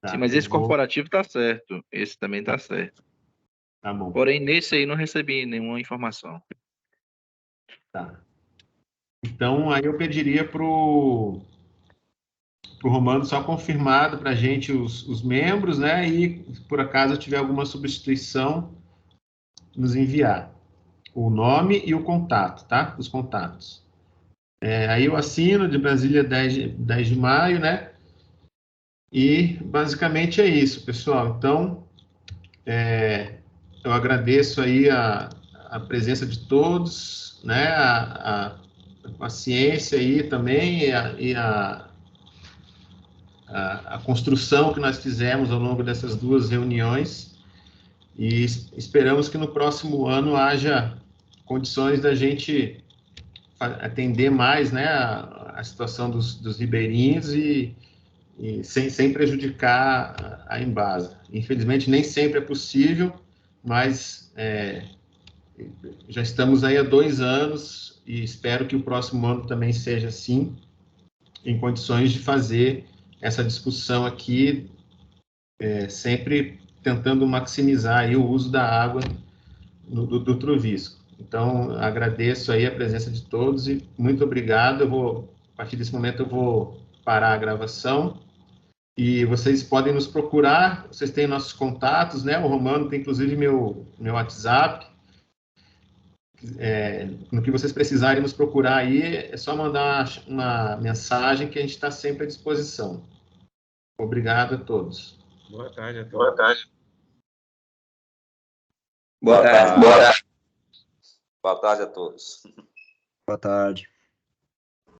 Tá, Sim, mas eu esse vou... corporativo tá certo. Esse também tá certo. Tá bom. Porém, nesse aí não recebi nenhuma informação. Tá. Então, aí eu pediria para o Romano só confirmado para a gente os membros, né? E, se por acaso tiver alguma substituição, nos enviar o nome e o contato, tá? Os contatos. Aí eu assino de Brasília 10 de maio, né? E basicamente é isso, pessoal. Então, eu agradeço aí a presença de todos, né? A paciência aí também a construção que nós fizemos ao longo dessas duas reuniões e esperamos que no próximo ano haja condições da gente atender mais, né, a situação dos ribeirinhos e sem prejudicar a Embasa. Infelizmente, nem sempre é possível, mas já estamos aí há 2 anos e espero que o próximo ano também seja assim, em condições de fazer essa discussão aqui, sempre tentando maximizar aí o uso da água do Trovisco. Então, agradeço aí a presença de todos e muito obrigado. A partir desse momento, eu vou parar a gravação e vocês podem nos procurar, vocês têm nossos contatos, né? O Romano tem, inclusive, meu WhatsApp. No que vocês precisarem nos procurar aí, é só mandar uma mensagem que a gente está sempre à disposição. Obrigado a todos. Boa tarde a todos. Boa tarde. Boa tarde. Boa tarde a todos. Boa tarde.